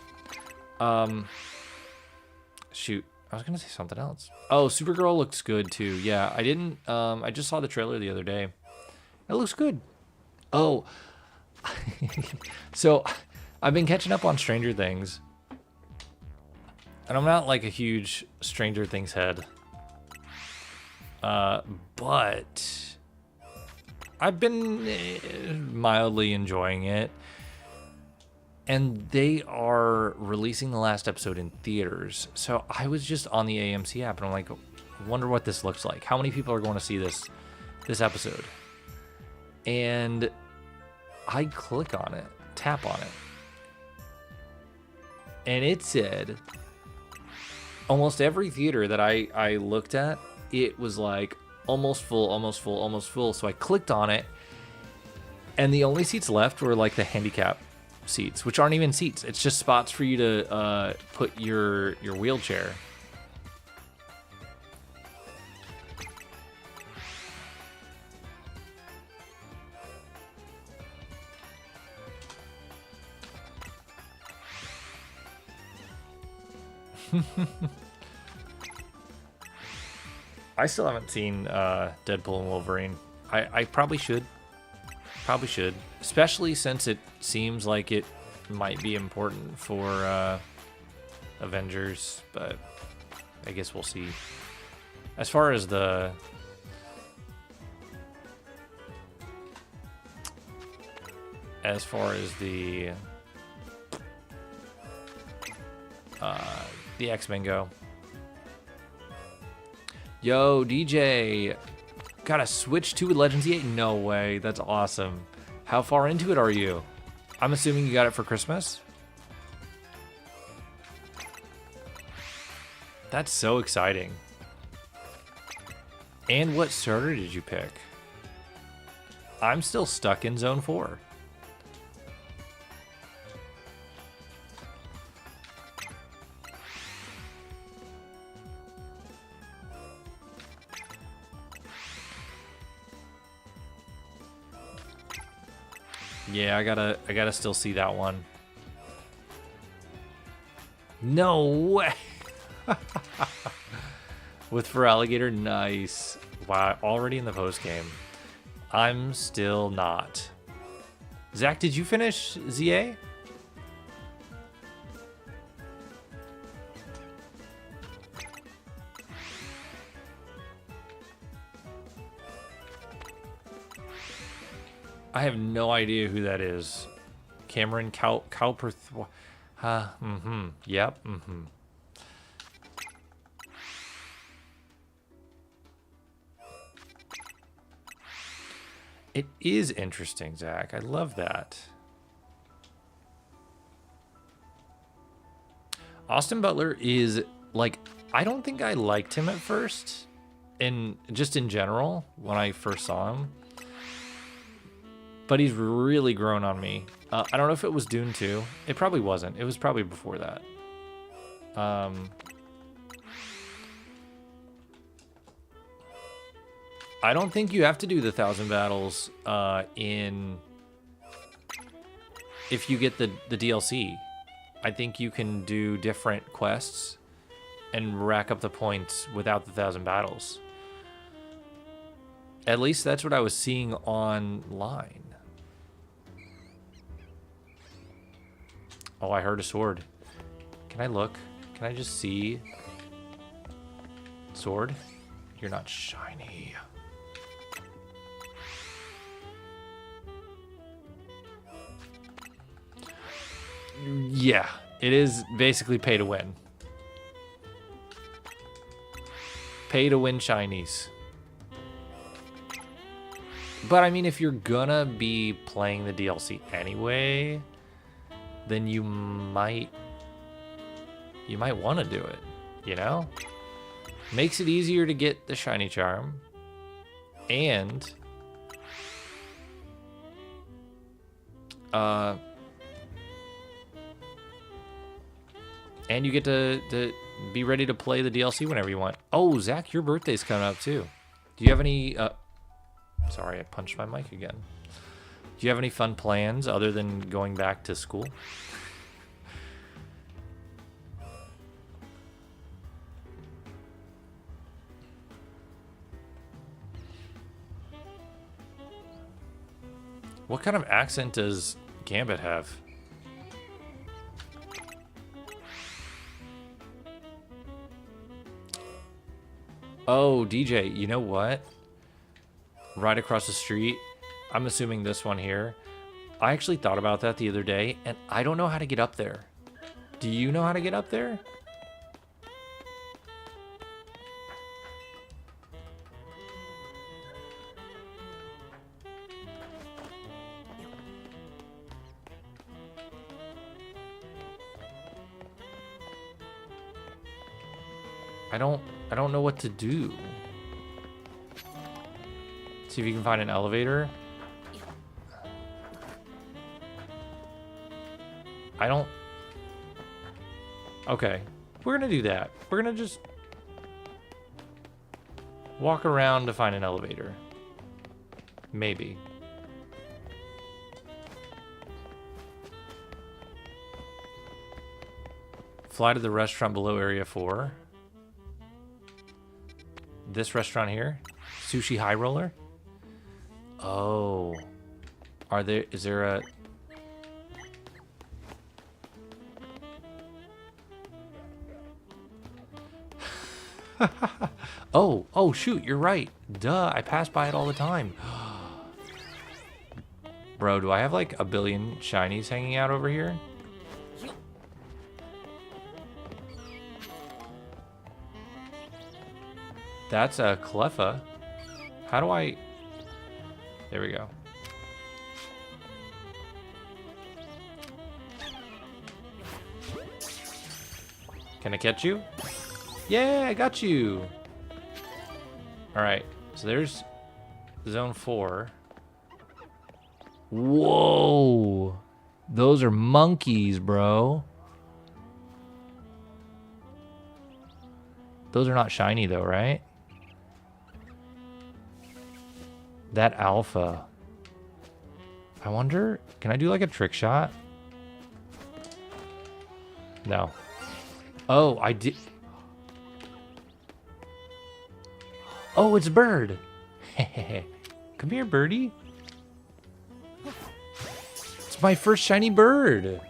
Shoot, I was gonna say something else. Oh, Supergirl looks good too. Yeah, I didn't. I just saw the trailer the other day. It looks good. Oh, so I've been catching up on Stranger Things, and I'm not like a huge Stranger Things head, but I've been mildly enjoying it. And they are releasing the last episode in theaters. So I was just on the AMC app and I'm like, wonder what this looks like. How many people are going to see this episode? And I click on it, tap on it. And it said almost every theater that I looked at, it was like almost full, almost full, almost full. So I clicked on it, and the only seats left were like the handicap seats, which aren't even seats. It's just spots for you to put your wheelchair. I still haven't seen Deadpool and Wolverine. I probably should. Probably should. Especially since it seems like it might be important for Avengers, but I guess we'll see. As far as the X-Men go. Yo, DJ, got a Switch 2 with Legends E8? No way, that's awesome. How far into it are you? I'm assuming you got it for Christmas? That's so exciting. And what starter did you pick? I'm still stuck in Zone 4. Yeah, I gotta still see that one. No way. With For Alligator, nice. Wow, already in the post game. I'm still not. Zach, did you finish ZA? I have no idea who that is. Cameron Cowperth. Yep. It is interesting, Zach. I love that. Austin Butler is like, I don't think I liked him at first, just in general when I first saw him. But he's really grown on me. I don't know if it was Dune 2. It probably wasn't. It was probably before that. I don't think you have to do the 1,000 battles if you get the DLC. I think you can do different quests and rack up the points without the 1,000 battles. At least that's what I was seeing online. Oh, I heard a sword. Can I look? Can I just see? Sword? You're not shiny. Yeah, it is basically pay to win. Pay to win shinies. But I mean, if you're gonna be playing the DLC anyway, then you might want to do it, you know? Makes it easier to get the shiny charm, and you get to be ready to play the DLC whenever you want. Oh, Zach, your birthday's coming up too. Do you have any sorry, I punched my mic again. Do you have any fun plans other than going back to school? What kind of accent does Gambit have? Oh, DJ, you know what? Right across the street, I'm assuming this one here. I actually thought about that the other day, and I don't know how to get up there. Do you know how to get up there? I don't know what to do. See if you can find an elevator. I don't... Okay, we're gonna do that. We're gonna just walk around to find an elevator. Maybe. Fly to the restaurant below Area 4. This restaurant here? Sushi High Roller? Oh. Is there a... Oh, shoot, you're right. Duh, I pass by it all the time. Bro, do I have like a billion shinies hanging out over here? That's a Cleffa. How do I... There we go. Can I catch you? Yeah, I got you. All right, so there's zone 4. Whoa. Those are monkeys, bro. Those are not shiny though, right? That alpha. I wonder, can I do like a trick shot? No. Oh, I did. Oh, it's Bird. Come here, birdie. It's my first shiny bird.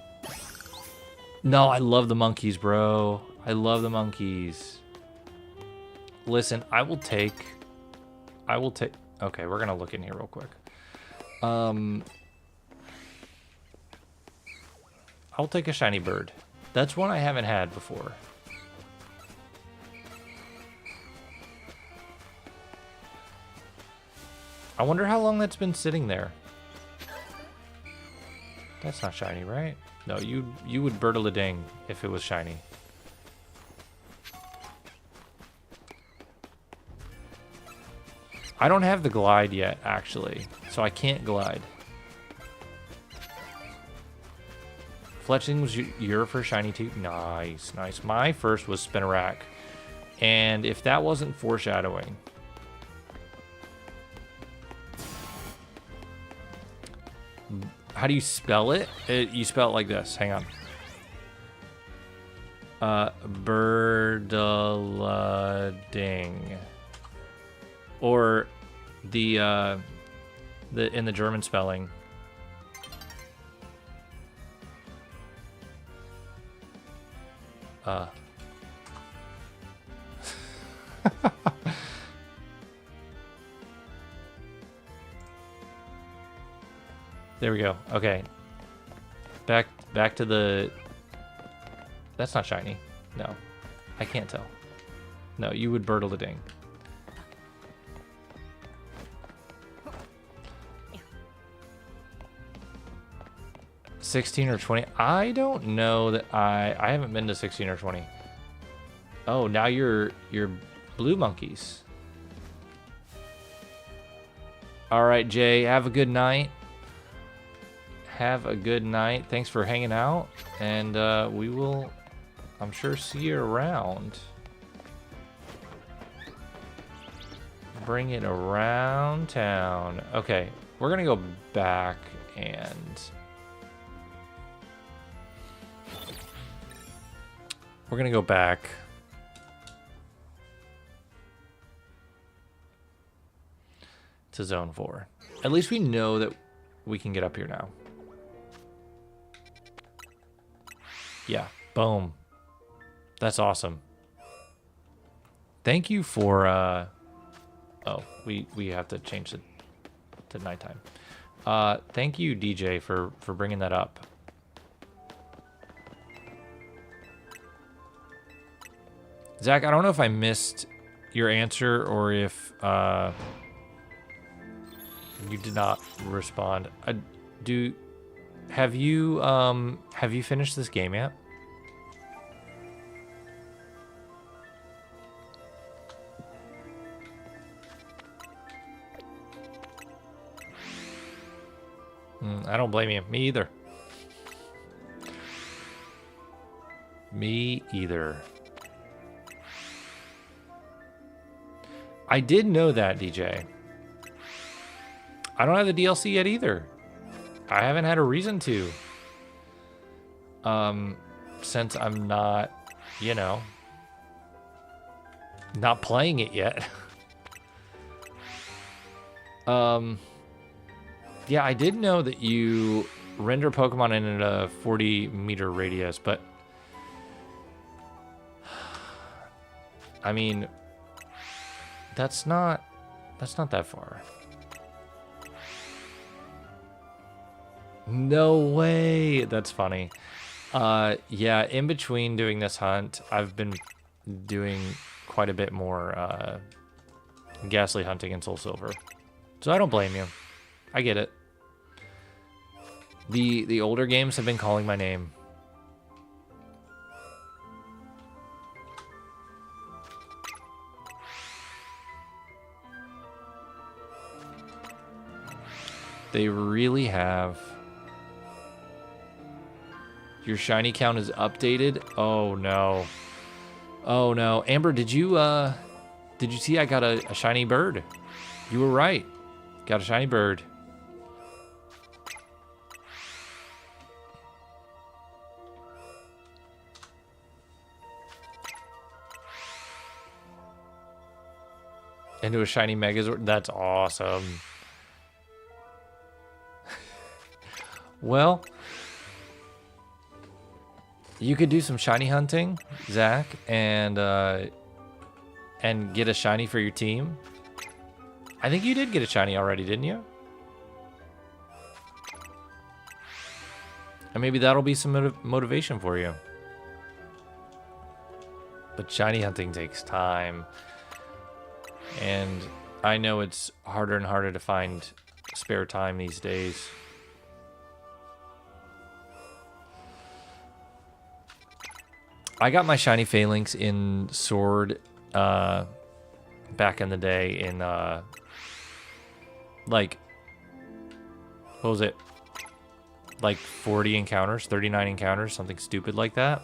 No, I love the monkeys, bro. I love the monkeys. Listen, I will take... Okay, we're gonna look in here real quick. I'll take a shiny bird. That's one I haven't had before. I wonder how long that's been sitting there. That's not shiny, right? No, you would bird-a-la-ding if it was shiny. I don't have the glide yet, actually, so I can't glide. Fletching was your first shiny too? Nice, nice. My first was Spinarak. And if that wasn't foreshadowing... How do you spell it? You spell it like this. Hang on. Bird-a-la-ding. Or the in the German spelling. There we go. Okay. Back Back to the... That's not shiny. No. I can't tell. No, you would Birdle a ding. $16 or $20. I don't know that I haven't been to 16 or 20. Oh, now you're blue monkeys. All right, Jay, have a good night. Have a good night. Thanks for hanging out, and we will, I'm sure, see you around. Bring it around town. Okay, we're gonna go back and we're gonna go back. To zone 4. At least we know that we can get up here now. Yeah, boom. That's awesome. Thank you for oh, we have to change it to nighttime. Thank you, DJ, for bringing that up. Zach, I don't know if I missed your answer or if you did not respond. Have you finished this game yet? I don't blame you. Me either. Me either. I did know that, DJ. I don't have the DLC yet either. I haven't had a reason to. Since I'm not, you know, not playing it yet. Yeah, I did know that you render Pokemon in a 40-meter radius, but I mean, that's not that far. No way. That's funny. Yeah, in between doing this hunt, I've been doing quite a bit more Ghastly hunting in Soul Silver. So I don't blame you. I get it. The older games have been calling my name. They really have. Your shiny count is updated? Oh no. Oh no. Amber, did you see I got a shiny bird? You were right. Got a shiny bird. Into a shiny Megazord? That's awesome. Well, you could do some shiny hunting, Zach, and get a shiny for your team. I think you did get a shiny already, didn't you? And maybe that'll be some motivation for you. But shiny hunting takes time. And I know it's harder and harder to find spare time these days. I got my shiny Phalanx in Sword back in the day in like, what was it? Like 40 encounters, 39 encounters, something stupid like that.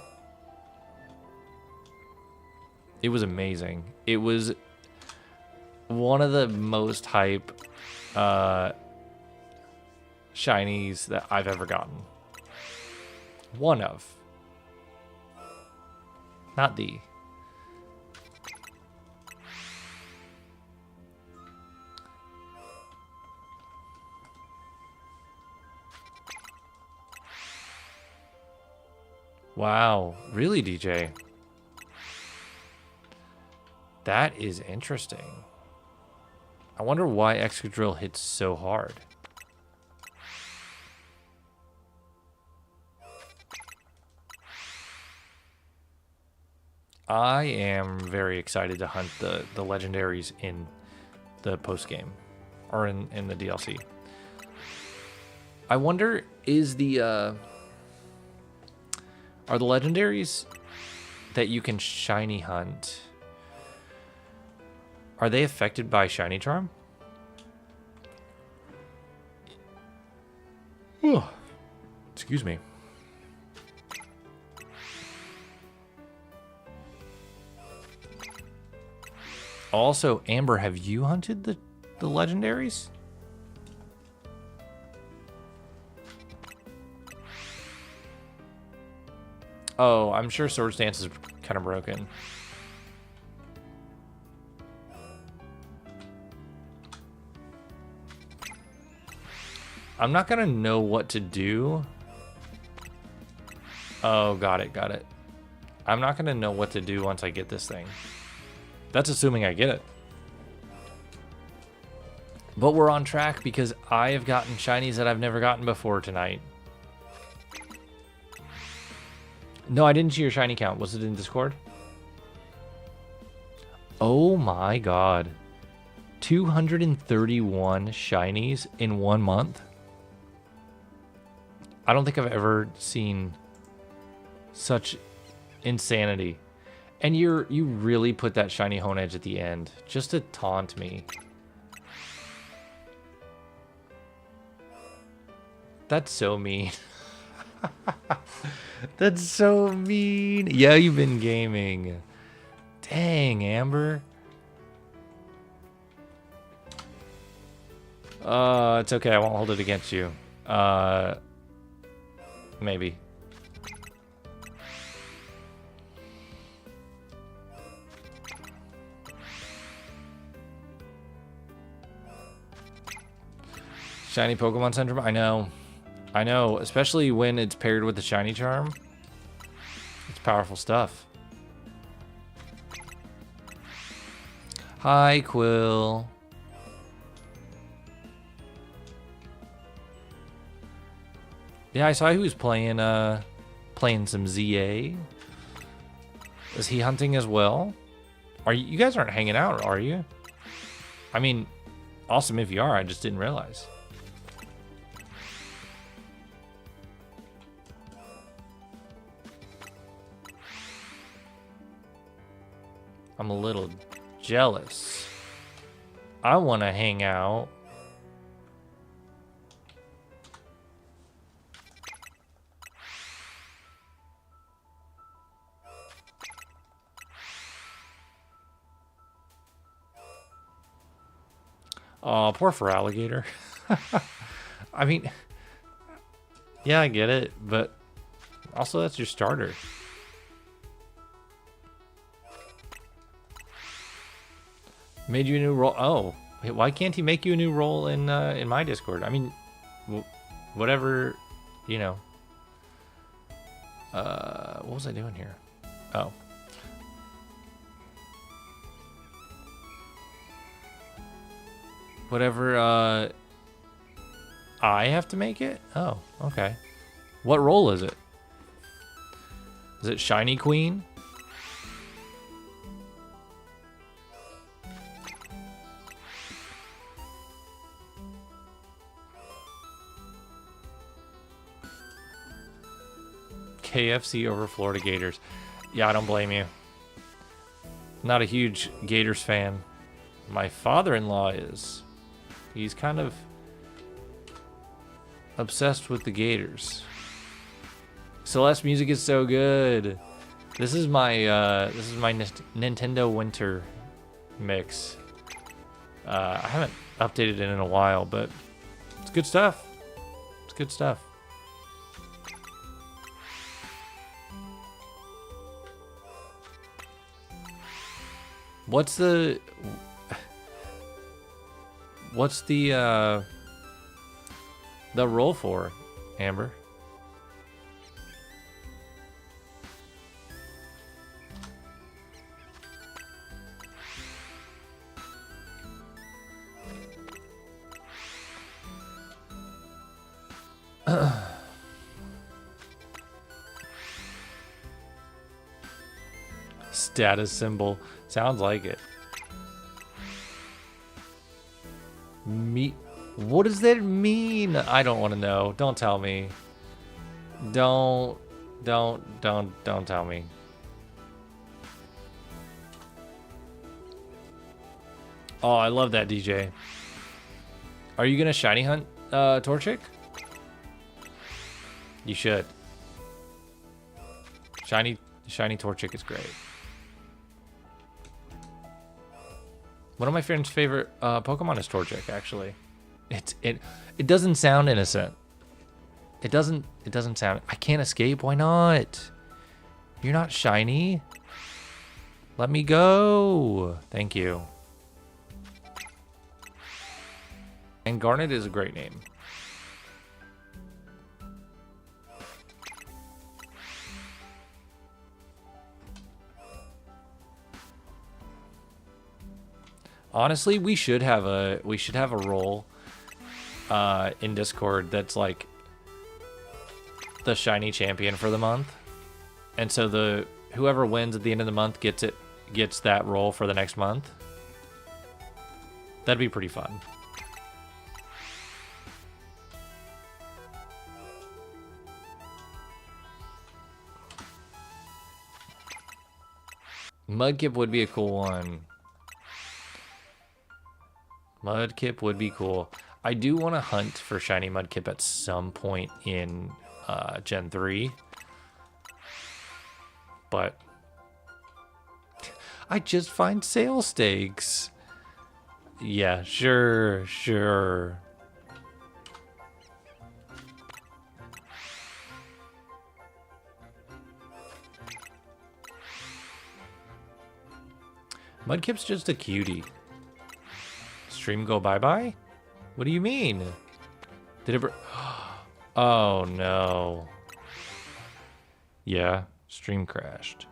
It was amazing. It was one of the most hype shinies that I've ever gotten. One of. Not the. Wow, really, DJ? That is interesting. I wonder why Excadrill hits so hard. I am very excited to hunt the legendaries in the post game, or in the DLC. I wonder, is the are the legendaries that you can shiny hunt, are they affected by shiny charm? Oh, excuse me. Also, Amber, have you hunted the legendaries? Oh, I'm sure Sword Stance is kind of broken. I'm not gonna know what to do. Oh, got it, got it. I'm not gonna know what to do once I get this thing. That's assuming I get it. But we're on track because I have gotten shinies that I've never gotten before tonight. No, I didn't see your shiny count. Was it in Discord? Oh my god. 231 shinies in 1 month? I don't think I've ever seen such insanity. And you really put that shiny Honedge at the end just to taunt me. That's so mean. That's so mean. Yeah, you've been gaming. Dang, Amber. It's okay. I won't hold it against you. Maybe. Shiny Pokemon Syndrome? I know. I know, especially when it's paired with the shiny charm. It's powerful stuff. Hi, Quill. Yeah, I saw he was playing some ZA. Is he hunting as well? Are you guys aren't hanging out, are you? I mean, awesome if you are, I just didn't realize. I'm a little jealous. I want to hang out. Oh, poor for alligator. I mean, yeah, I get it, but also that's your starter. Made you a new role. Oh, wait, why can't he make you a new role in my Discord? I mean, whatever, you know. What was I doing here? Oh. Whatever, I have to make it? Oh, okay. What role is it? Is it Shiny Queen? KFC over Florida Gators. Yeah, I don't blame you. Not a huge Gators fan. My father-in-law is. He's kind of obsessed with the Gators. Celeste music is so good. This is my Nintendo Winter mix. I haven't updated it in a while, but it's good stuff. It's good stuff. What's the roll for, Amber? Status symbol. Sounds like it. What does that mean? I don't want to know. Don't tell me. Don't tell me. Oh, I love that DJ. Are you gonna shiny hunt Torchic? You should. Shiny Torchic is great. One of my friend's favorite Pokemon is Torchic, actually. It doesn't sound innocent. It doesn't sound. I can't escape. Why not? You're not shiny. Let me go. Thank you. And Garnet is a great name. Honestly, we should have a role in Discord that's like the shiny champion for the month, and so whoever wins at the end of the month gets that role for the next month. That'd be pretty fun. Mudkip would be a cool one. Mudkip would be cool. I do want to hunt for shiny Mudkip at some point in Gen 3. But I just find sale stakes. Yeah, sure. Mudkip's just a cutie. Stream go bye-bye? What do you mean? Did it... Oh, no. Yeah, stream crashed.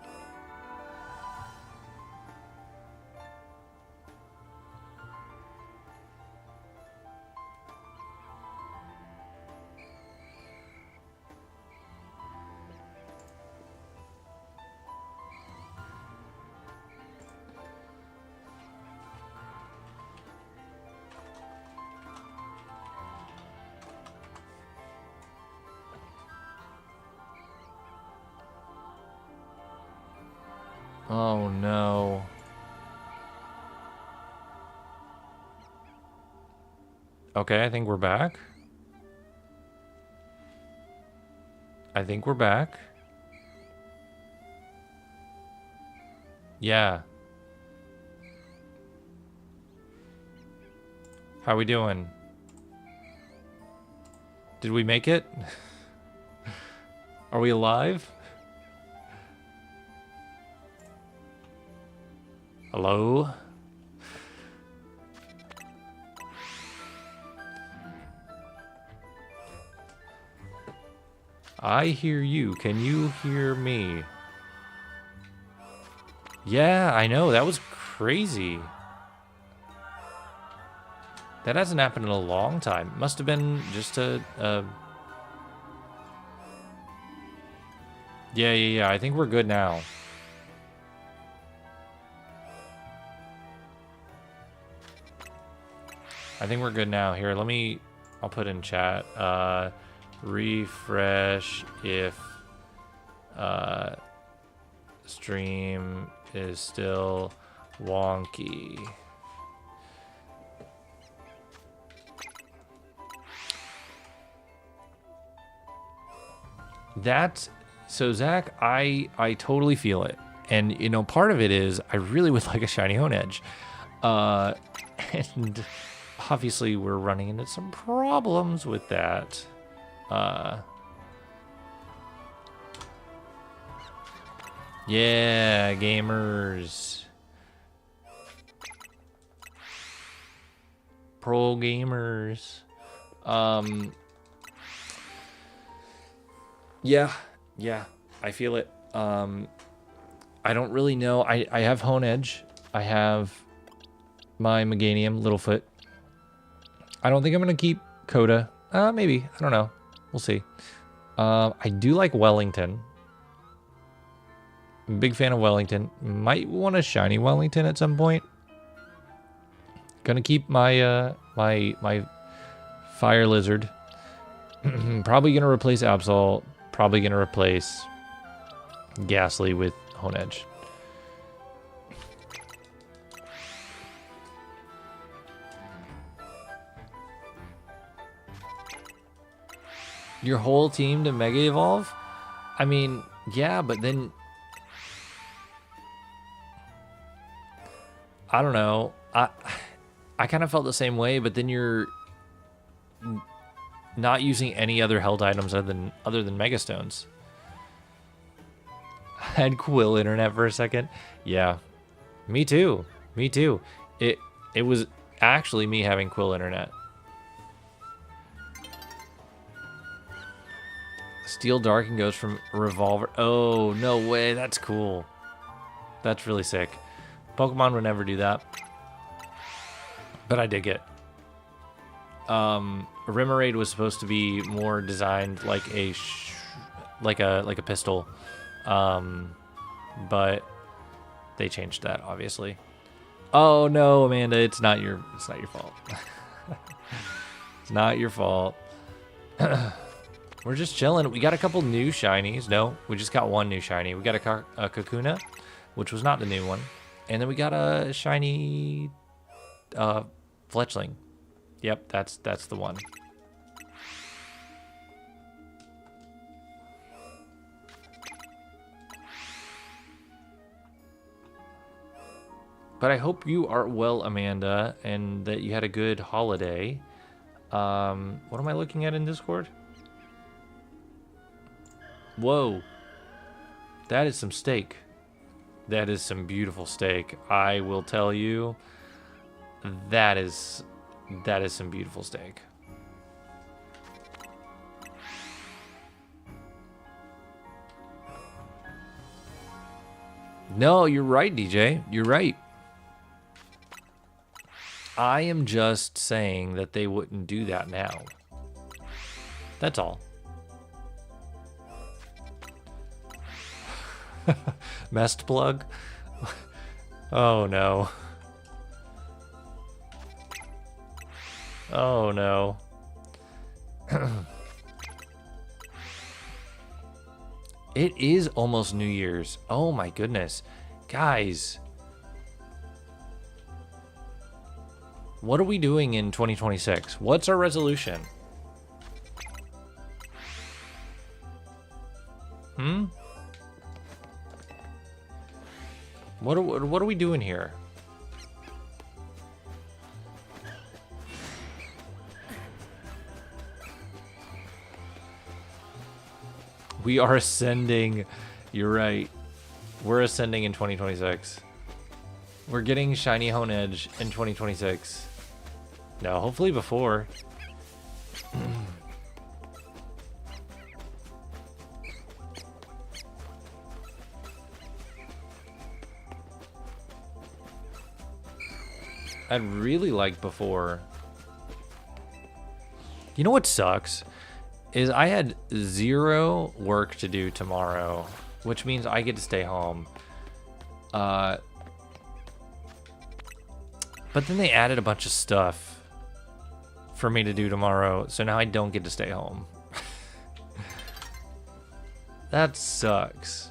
Oh no. Okay, I think we're back. Yeah. How we doing? Did we make it? Are we alive? Hello? I hear you. Can you hear me? Yeah, I know. That was crazy. That hasn't happened in a long time. Must have been just a... Yeah. I think we're good now. I think we're good now. Here, I'll put in chat. Refresh if stream is still wonky. So Zach, I totally feel it. And you know, part of it is I really would like a shiny Honedge. And obviously we're running into some problems with that. Yeah, gamers. Pro gamers. Yeah, I feel it. I don't really know. I have Honedge. I have my Meganium, Littlefoot. I don't think I'm going to keep Coda. Maybe. I don't know. We'll see. I do like Wellington. Big fan of Wellington. Might want a shiny Wellington at some point. Gonna keep my my Fire Lizard. Probably gonna replace Absol. Probably gonna replace Ghastly with Honedge. Your whole team to Mega Evolve? I mean, yeah, but then I don't know. I kind of felt the same way, but then you're not using any other held items other than Mega Stones. I had Quill internet for a second. Yeah. Me too. Me too. It was actually me having Quill internet. Steel Darkin goes from Revolver. Oh, no way. That's cool. That's really sick. Pokemon would never do that. But I dig it. Remoraid was supposed to be more designed like a pistol. But they changed that, obviously. Oh no, Amanda, it's not your fault. It's not your fault. We're just chilling. We got a couple new shinies. No, we just got one new shiny. We got a Kakuna, which was not the new one. And then we got a shiny Fletchling. Yep, that's the one. But I hope you are well, Amanda, and that you had a good holiday. What am I looking at in Discord? Whoa. That is some steak. That is some beautiful steak. I will tell you, that is some beautiful steak. No, you're right, DJ. You're right. I am just saying that they wouldn't do that now. That's all. Messed plug? Oh no. Oh no. It is almost New Year's. Oh my goodness. Guys. What are we doing in 2026? What's our resolution? What are we doing here? We are ascending. You're right. We're ascending in 2026. We're getting shiny Honedge in 2026. No, hopefully before. I'd really like before. You know what sucks? Is I had 0 work to do tomorrow, which means I get to stay home. But then they added a bunch of stuff for me to do tomorrow, so now I don't get to stay home. That sucks.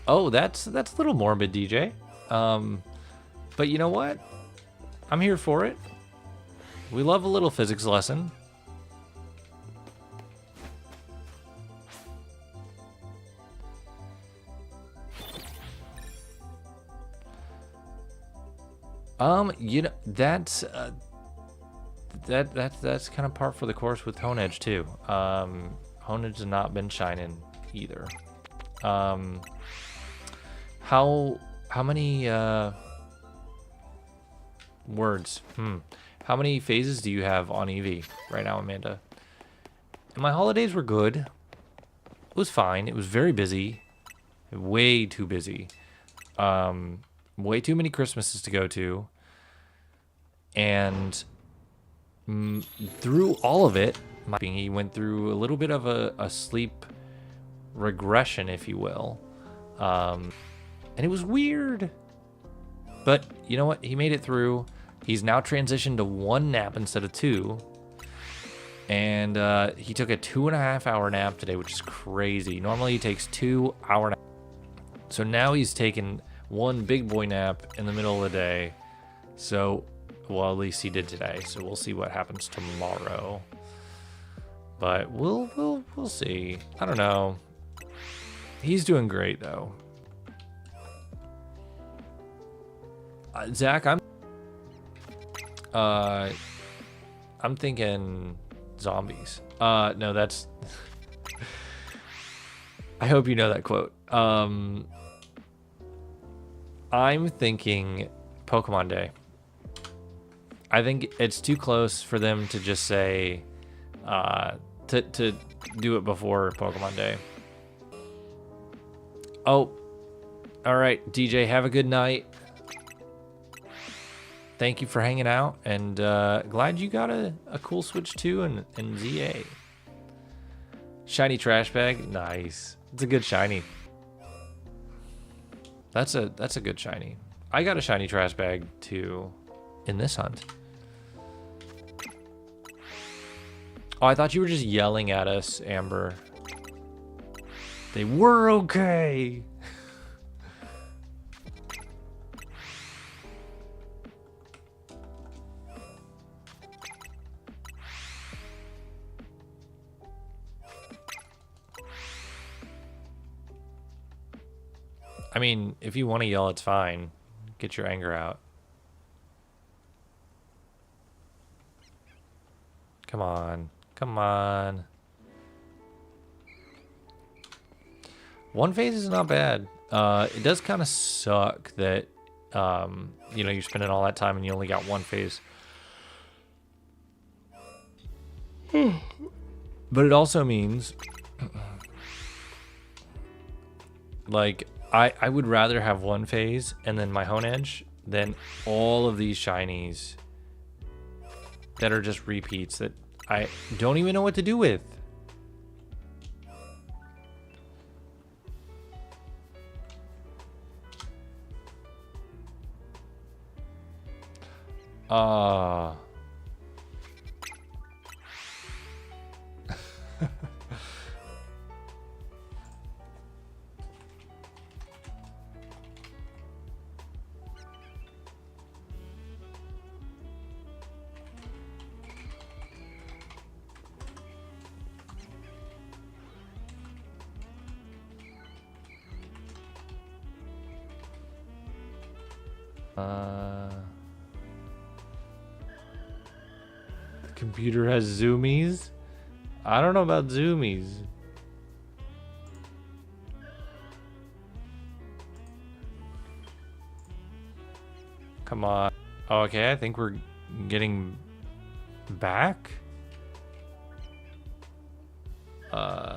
Oh, that's a little morbid, DJ. But you know what? I'm here for it. We love a little physics lesson. You know, that's kind of par for the course with Honedge too. Honedge has not been shining either. How many words? How many phases do you have on Eevee right now, Amanda? And my holidays were good. It was fine. It was very busy. Way too busy. Way too many Christmases to go to. And through all of it, he went through a little bit of a sleep regression, if you will. And it was weird. But you know what? He made it through. He's now transitioned to 1 nap instead of 2. And he took a 2.5-hour nap today, which is crazy. Normally he takes 2-hour naps. So now he's taken 1 big boy nap in the middle of the day. So, well, at least he did today. So we'll see what happens tomorrow. But we'll see. I don't know. He's doing great though. Zach, I'm thinking zombies. No, that's. I hope you know that quote. I'm thinking Pokemon Day. I think it's too close for them to just say to do it before Pokemon Day. Oh, all right, DJ, have a good night. Thank you for hanging out, and glad you got a cool Switch 2 and ZA. Shiny trash bag, nice. It's a good shiny. That's a good shiny. I got a shiny trash bag too in this hunt. Oh, I thought you were just yelling at us, Amber. They were okay. I mean, if you want to yell, it's fine. Get your anger out. Come on. Come on. 1 phase is not bad. It does kind of suck that, you know, you're spending all that time and you only got 1 phase. But it also means, like, I would rather have 1 phase and then my Honedge than all of these shinies that are just repeats that I don't even know what to do with. The computer has zoomies. I don't know about zoomies. Come on. Okay, I think we're getting back.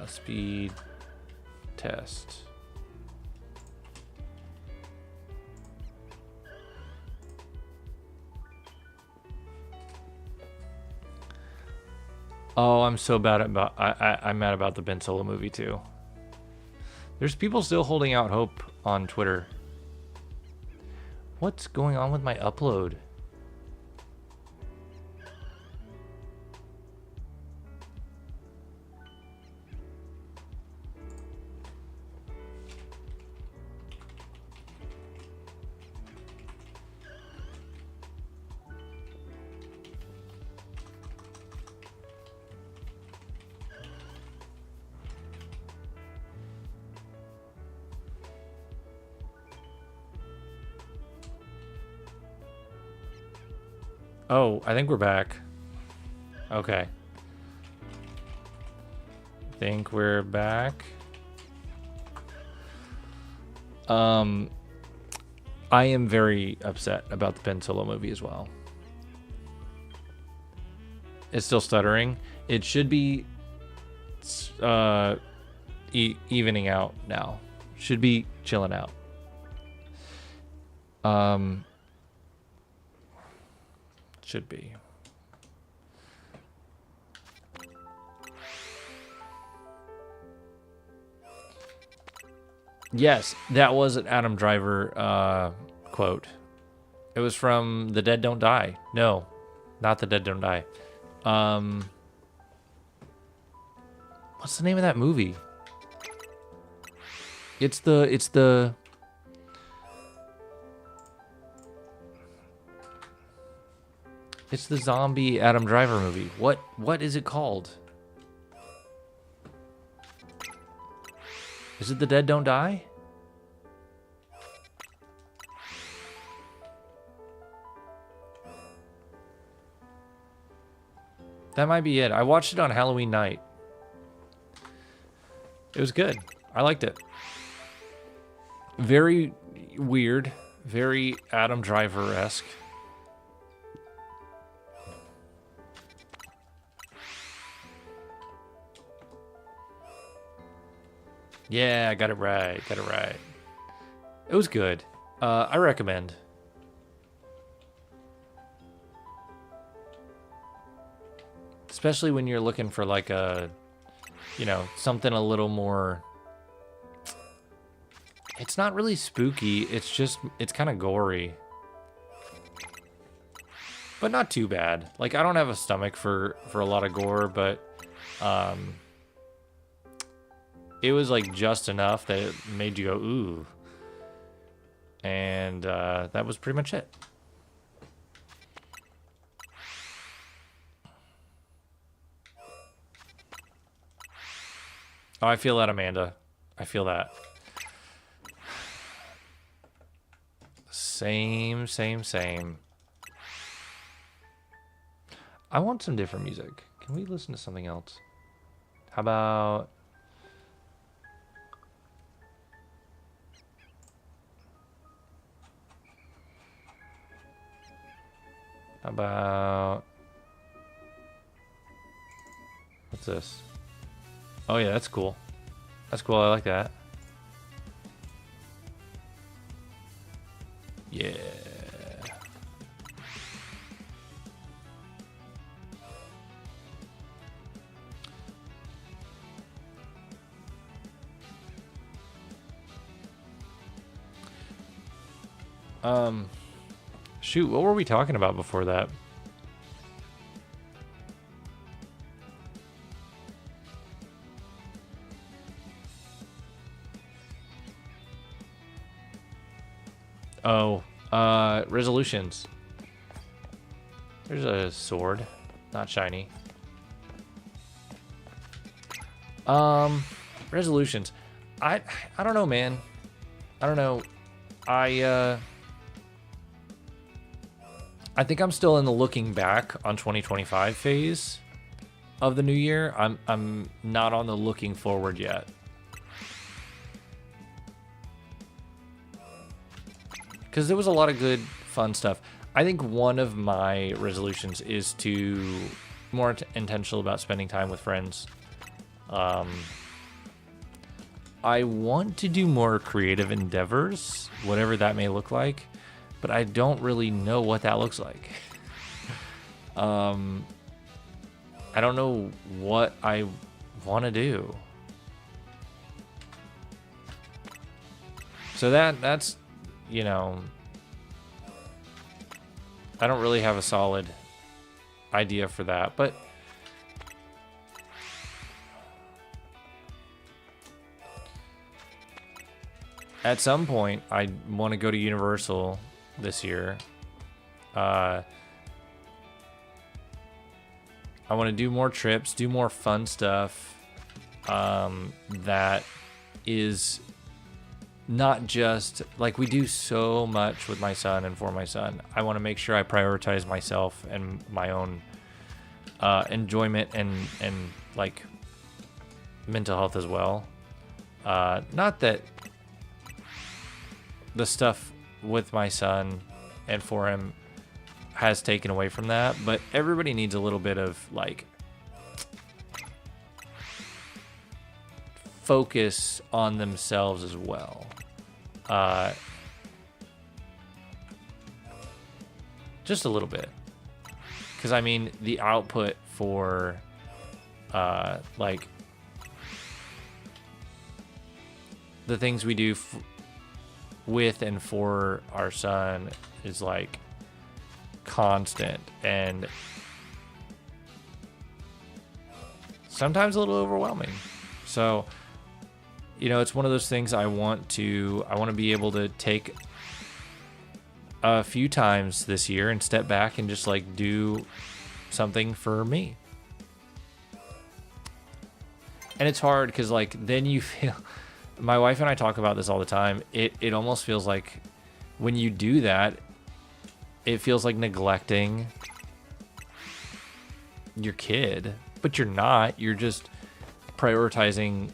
Speed test. Oh, I'm so bad about I'm mad about the Ben Solo movie too. There's people still holding out hope on Twitter. What's going on with my upload? Oh, I think we're back. Okay. Think we're back. I am very upset about the Ben Solo movie as well. It's still stuttering. It should be evening out now. Should be chilling out. Should be. Yes, that was an Adam Driver quote. It was from The Dead Don't Die. No, not The Dead Don't Die. What's the name of that movie? It's the zombie Adam Driver movie. What is it called? Is it The Dead Don't Die? That might be it. I watched it on Halloween night. It was good. I liked it. Very weird. Very Adam Driver-esque. Yeah, I got it right. Got it right. It was good. I recommend. Especially when you're looking for like a, something a little more. It's not really spooky. It's kind of gory. But not too bad. Like, I don't have a stomach for a lot of gore, but it was like just enough that it made you go, ooh. And that was pretty much it. Oh, I feel that, Amanda. I feel that. Same. I want some different music. Can we listen to something else? How about... What's this? Oh yeah, that's cool. That's cool, I like that. Yeah. Shoot, what were we talking about before that? Oh, resolutions. There's a sword, not shiny. Resolutions. I don't know, man. I don't know. I think I'm still in the looking back on 2025 phase of the new year. I'm not on the looking forward yet. Because there was a lot of good, fun stuff. I think one of my resolutions is to more intentional about spending time with friends. I want to do more creative endeavors, whatever that may look like, but I don't really know what that looks like. I don't know what I want to do. So that's, I don't really have a solid idea for that, but at some point I want to go to Universal this year. I want to do more trips, do more fun stuff that is not just like we do so much with my son and for my son. I want to make sure I prioritize myself and my own enjoyment and like mental health as well. Not that the stuff with my son and for him has taken away from that, but everybody needs a little bit of like focus on themselves as well. Just a little bit, because I mean the output for like the things we do with and for our son is like constant and sometimes a little overwhelming. So, you know, it's one of those things I want to be able to take a few times this year and step back and just like do something for me. And it's hard because like then you feel, my wife and I talk about this all the time. It almost feels like when you do that, it feels like neglecting your kid, but you're not. You're just prioritizing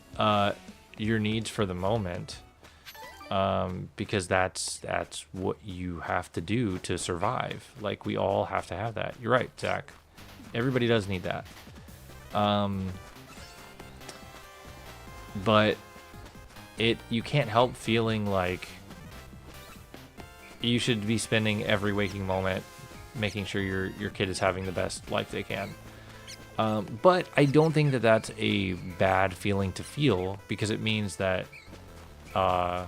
your needs for the moment, because that's what you have to do to survive. Like we all have to have that. You're right, Zach. Everybody does need that. But you can't help feeling like you should be spending every waking moment making sure your kid is having the best life they can. But I don't think that that's a bad feeling to feel, because it means that our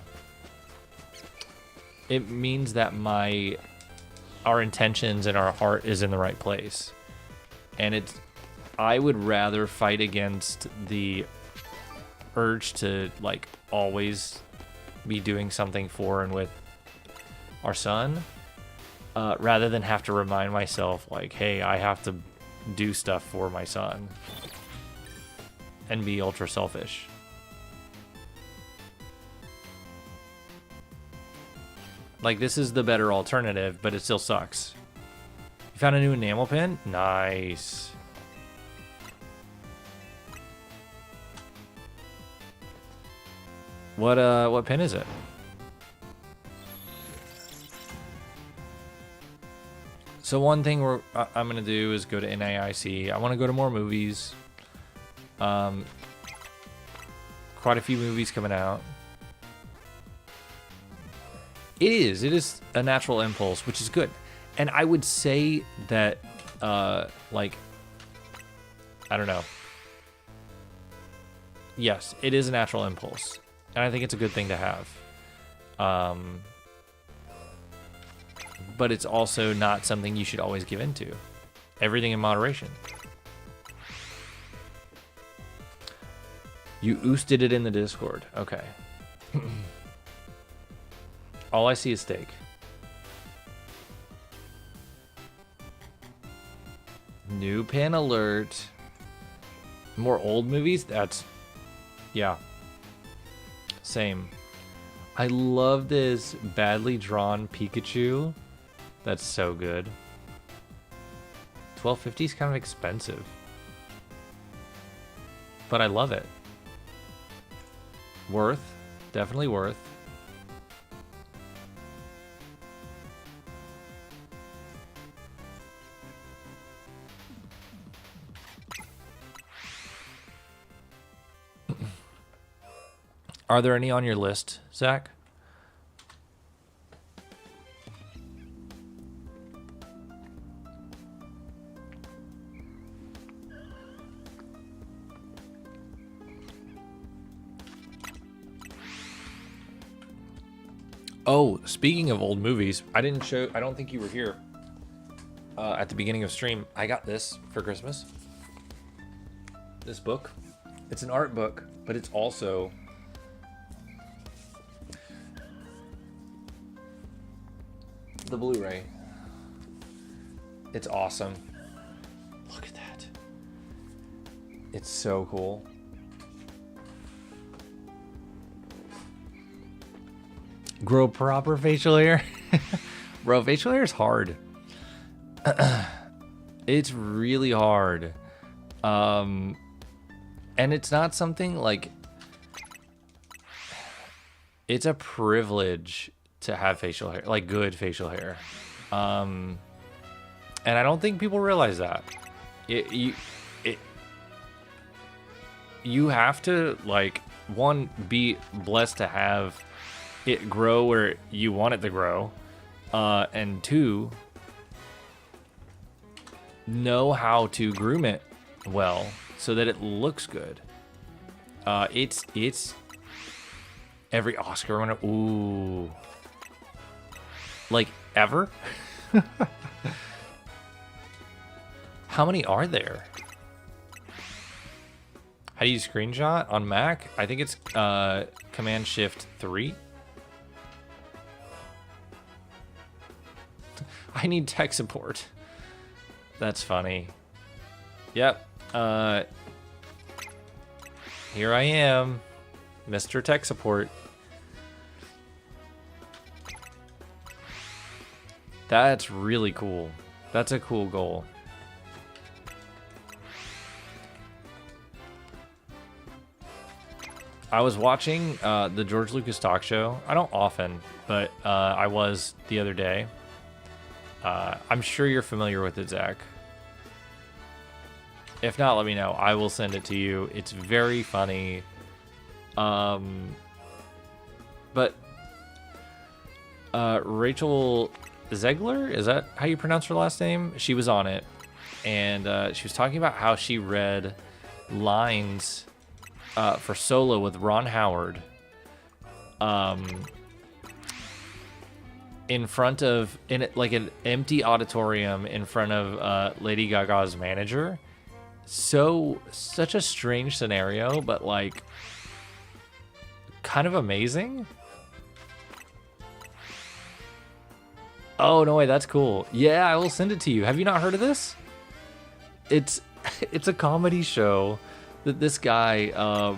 intentions and our heart is in the right place. And I would rather fight against the urge to like always be doing something for and with our son, rather than have to remind myself like, hey, I have to do stuff for my son and be ultra selfish. Like, this is the better alternative, but it still sucks. You found a new enamel pen? Nice. What pen is it? So one thing I'm gonna do is go to NAIC. I want to go to more movies. Quite a few movies coming out. It is a natural impulse, which is good. And I would say that, like, I don't know. Yes, it is a natural impulse. And I think it's a good thing to have. But it's also not something you should always give into. Everything in moderation. You oosted it in the Discord. Okay. All I see is steak. New pen alert. More old movies? Yeah. Same. I love this badly drawn Pikachu. That's so good. $12.50 is kind of expensive, but I love it. Worth. Definitely worth. Are there any on your list, Zach? Oh, speaking of old movies, I don't think you were here at the beginning of stream. I got this for Christmas. This book. It's an art book, but it's also the Blu-ray. It's awesome. Look at that. It's so cool. Grow proper facial hair. Bro, facial hair is hard. It's really hard. And it's not something like, it's a privilege to have facial hair, like good facial hair. And I don't think people realize that. You have to, like, one, be blessed to have it grow where you want it to grow, and two, know how to groom it well so that it looks good. It's Every Oscar winner. Ooh. Like, ever? How many are there? How do you screenshot on Mac? I think it's Command Shift 3. I need tech support. That's funny. Yep. Here I am, Mr. Tech Support. That's really cool. That's a cool goal. I was watching the George Lucas talk show. I don't often, but I was the other day. I'm sure you're familiar with it, Zach. If not, let me know. I will send it to you. It's very funny. But Rachel Zegler, is that how you pronounce her last name? She was on it, and she was talking about how she read lines for Solo with Ron Howard in front of, like an empty auditorium in front of Lady Gaga's manager. Such a strange scenario, but like kind of amazing. Oh, no way, that's cool. Yeah, I will send it to you. Have you not heard of this? It's a comedy show that this guy,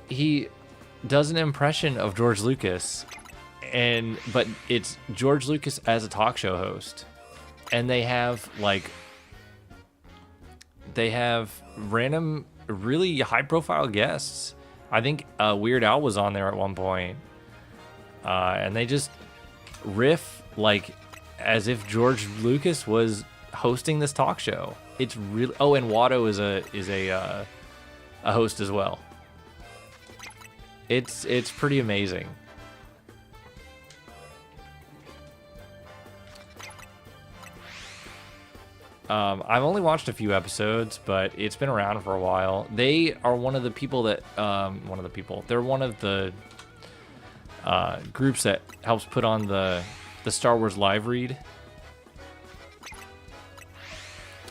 he does an impression of George Lucas, but it's George Lucas as a talk show host. And they have random, really high-profile guests. I think Weird Al was on there at one point. And they just riff like as if George Lucas was hosting this talk show. It's really... Oh, and Watto is a host as well. It's pretty amazing. I've only watched a few episodes, but it's been around for a while. They are one of the people that... They're one of the groups that helps put on the Star Wars live read.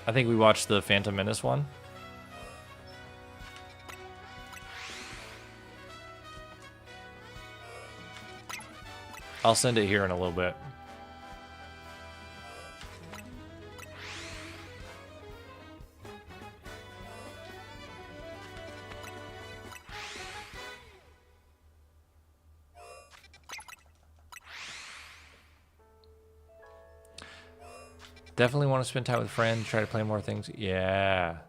I think we watched the Phantom Menace one. I'll send it here in a little bit. Definitely want to spend time with friends, try to play more things. Yeah.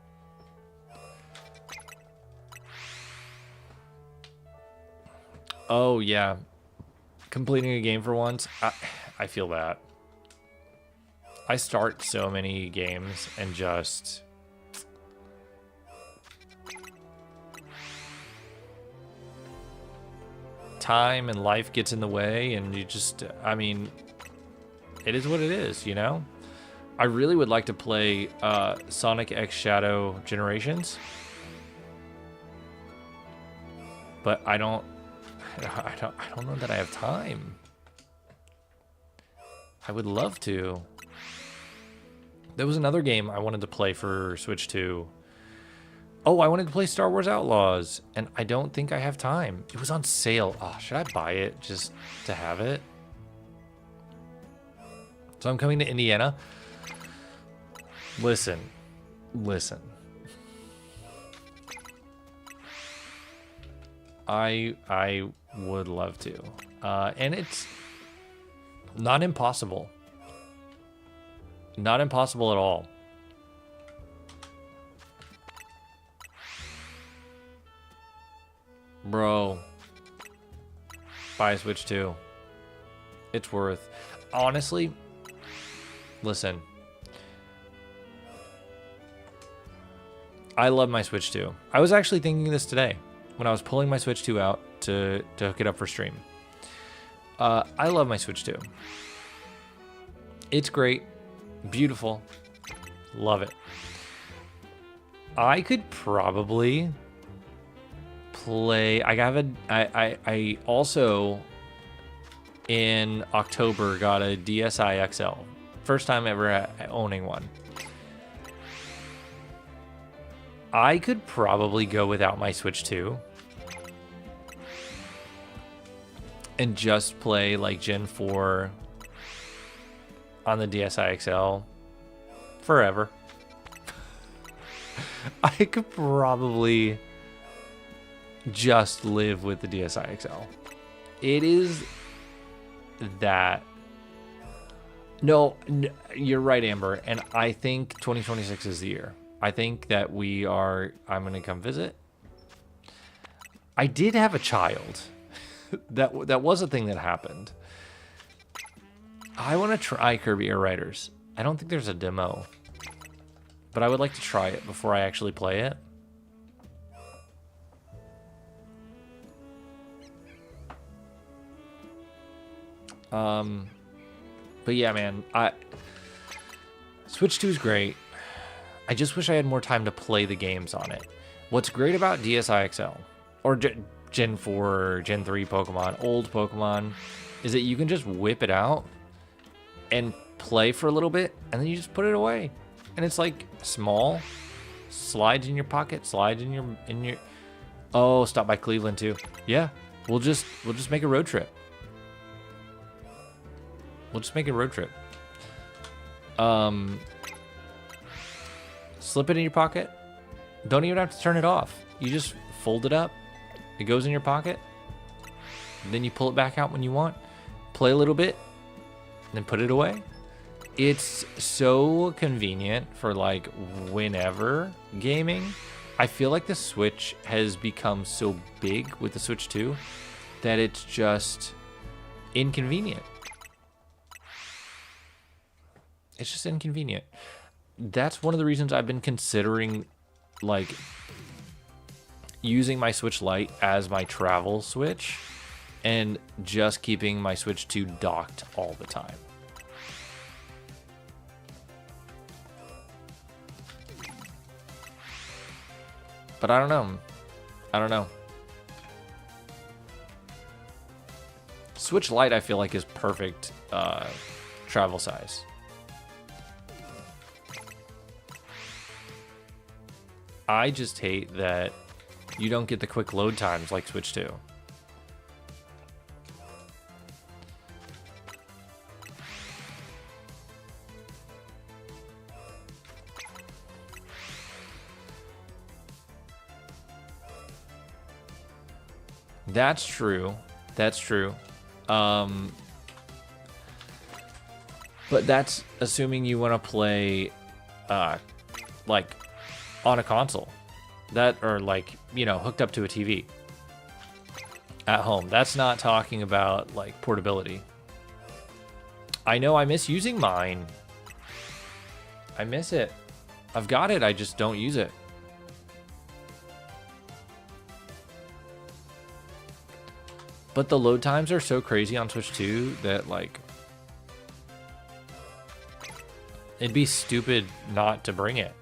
Oh, yeah. Completing a game for once. I feel that. I start so many games and just... time and life gets in the way, and you just... I mean, it is what it is, you know? I really would like to play Sonic X Shadow Generations, but I don't know that I have time. I would love to. There was another game I wanted to play for Switch 2. Oh, I wanted to play Star Wars Outlaws, and I don't think I have time. It was on sale. Oh, should I buy it just to have it? So I'm coming to Indiana. Listen. I would love to. And it's not impossible. Not impossible at all. Bro. Buy a Switch 2. It's worth. Honestly, listen. I love my Switch 2. I was actually thinking this today when I was pulling my Switch 2 out to hook it up for stream. I love my Switch 2. It's great. Beautiful. Love it. I could probably play. I also in October got a DSi XL. First time ever owning one. I could probably go without my Switch 2 and just play like Gen 4 on the DSi XL forever. I could probably just live with the DSi XL. It is that. No, you're right, Amber. And I think 2026 is the year. I think that I'm going to come visit. I did have a child. That was a thing that happened. I want to try Kirby Air Riders. I don't think there's a demo, but I would like to try it before I actually play it. But yeah, man, Switch 2 is great. I just wish I had more time to play the games on it. What's great about DSi XL or Gen 4 or Gen 3 Pokemon, old Pokemon, is that you can just whip it out and play for a little bit, and then you just put it away. And it's like small, slides in your pocket, slides in your. Oh, stop by Cleveland too. Yeah, we'll just make a road trip. We'll just make a road trip. Slip it in your pocket. Don't even have to turn it off. You just fold it up. It goes in your pocket. Then you pull it back out when you want. Play a little bit. Then put it away. It's so convenient for like whenever gaming. I feel like the Switch has become so big with the Switch 2 that it's just inconvenient. It's just inconvenient. That's one of the reasons I've been considering like using my Switch Lite as my travel Switch and just keeping my Switch 2 docked all the time. But I don't know. Switch Lite I feel like is perfect travel size. I just hate that you don't get the quick load times like Switch 2. That's true. That's true. But that's assuming you want to play like on a console that, or like, you know, hooked up to a TV at home. That's not talking about like portability. I know I miss using mine. I miss it. I've got it. I just don't use it. But the load times are so crazy on Switch 2 that like it'd be stupid not to bring it.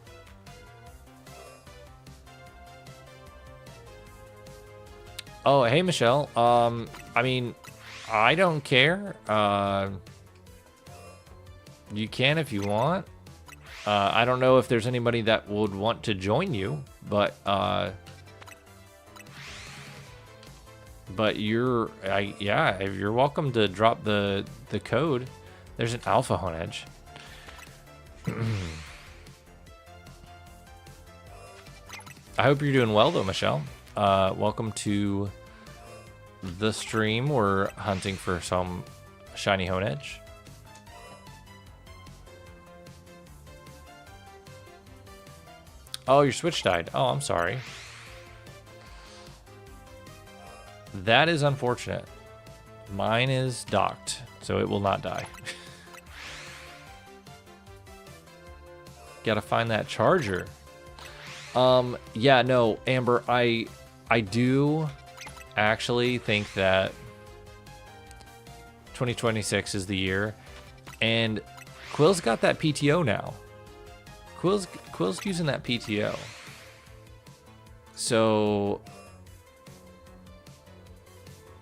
Oh, hey, Michelle. I mean, I don't care. You can if you want. I don't know if there's anybody that would want to join you, but you're welcome to drop the code. There's an alpha Honedge. I hope you're doing well though, Michelle. Welcome to the stream. We're hunting for some shiny Honedge. Oh, your Switch died. Oh, I'm sorry. That is unfortunate. Mine is docked, so it will not die. Gotta find that charger. Yeah, no, Amber, I do actually think that 2026 is the year, and Quill's got that PTO now. Quill's using that PTO. So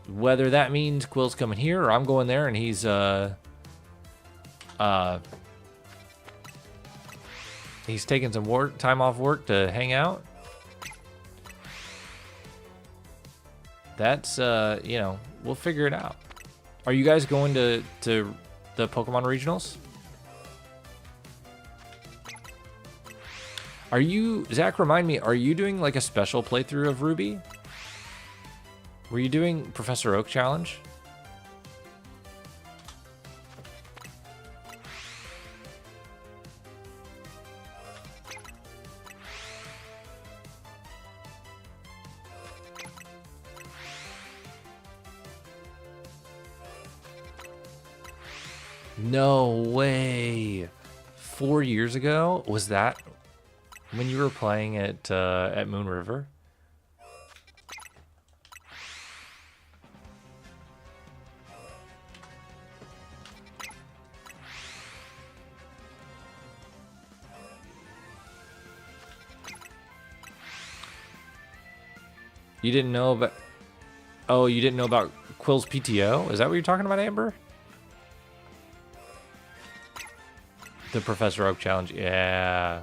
Whether that means Quill's coming here or I'm going there and he's taking some time off work to hang out. That's you know, we'll figure it out. Are you guys going to the Pokemon regionals? Are you, Zach, remind me, are you doing like a special playthrough of Ruby? Were you doing Professor Oak Challenge? No way. 4 years ago? Was that when you were playing at Moon River? You didn't know about... Oh, you didn't know about Quill's PTO? Is that what you're talking about, Amber? The Professor Oak Challenge, yeah.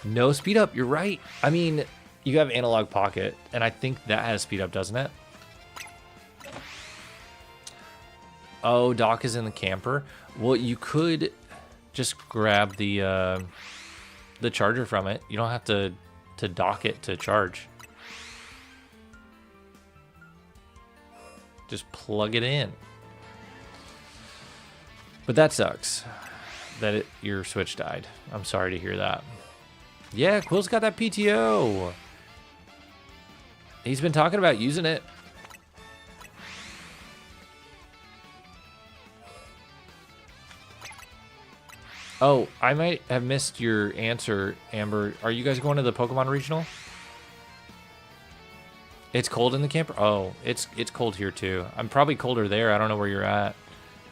No speed up, you're right. I mean, you have Analog Pocket, and I think that has speed up, doesn't it? Oh, Doc is in the camper. Well, you could just grab the charger from it. You don't have to dock it to charge. Just plug it in. But that sucks. That your Switch died. I'm sorry to hear that. Yeah, Quill's got that PTO. He's been talking about using it. Oh, I might have missed your answer, Amber. Are you guys going to the Pokemon Regional? It's cold in the camper? Oh, it's cold here too. I'm probably colder there. I don't know where you're at.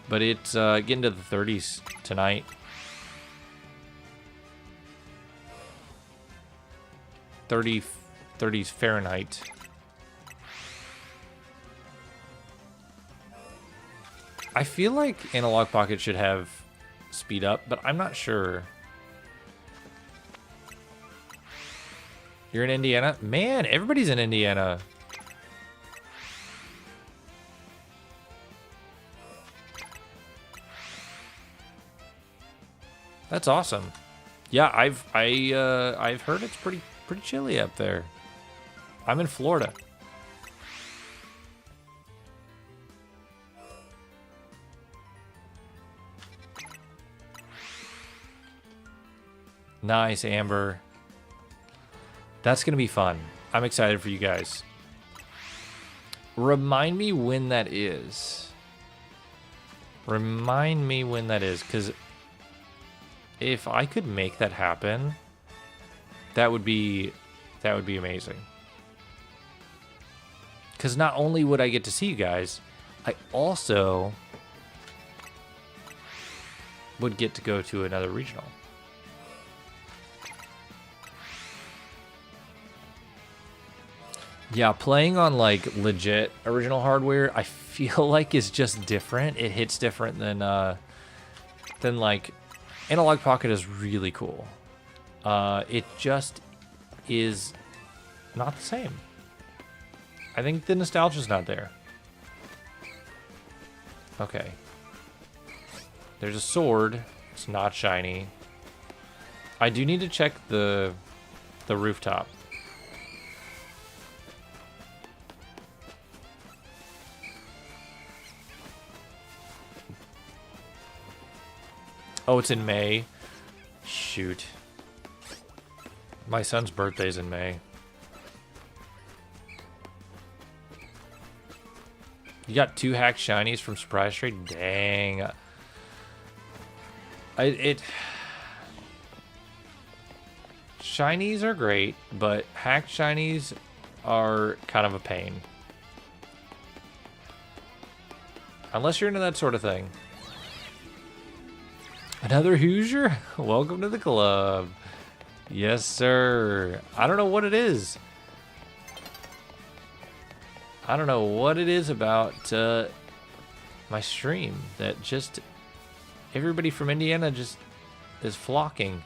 But it's getting to the 30s tonight. '30s Fahrenheit. I feel like Analog Pocket should have speed up, but I'm not sure. You're in Indiana? Man, everybody's in Indiana. That's awesome. Yeah, I've heard it's pretty chilly up there. I'm in Florida. Nice, Amber. That's gonna be fun. I'm excited for you guys. Remind me when that is. Remind me when that is, because if I could make that happen, that would be amazing. Because not only would I get to see you guys, I also would get to go to another regional. Yeah, playing on like legit original hardware, I feel like is just different. It hits different than like Analog Pocket is really cool. It just is not the same. I think the nostalgia's not there. Okay. There's a sword. It's not shiny. I do need to check the rooftop. Oh, it's in May. Shoot. My son's birthday's in May. You got 2 hacked shinies from Surprise Trade? Dang. Shinies are great, but hacked shinies are kind of a pain. Unless you're into that sort of thing. Another Hoosier? Welcome to the club. Yes, sir. I don't know what it is. I don't know what it is about my stream that just everybody from Indiana just is flocking.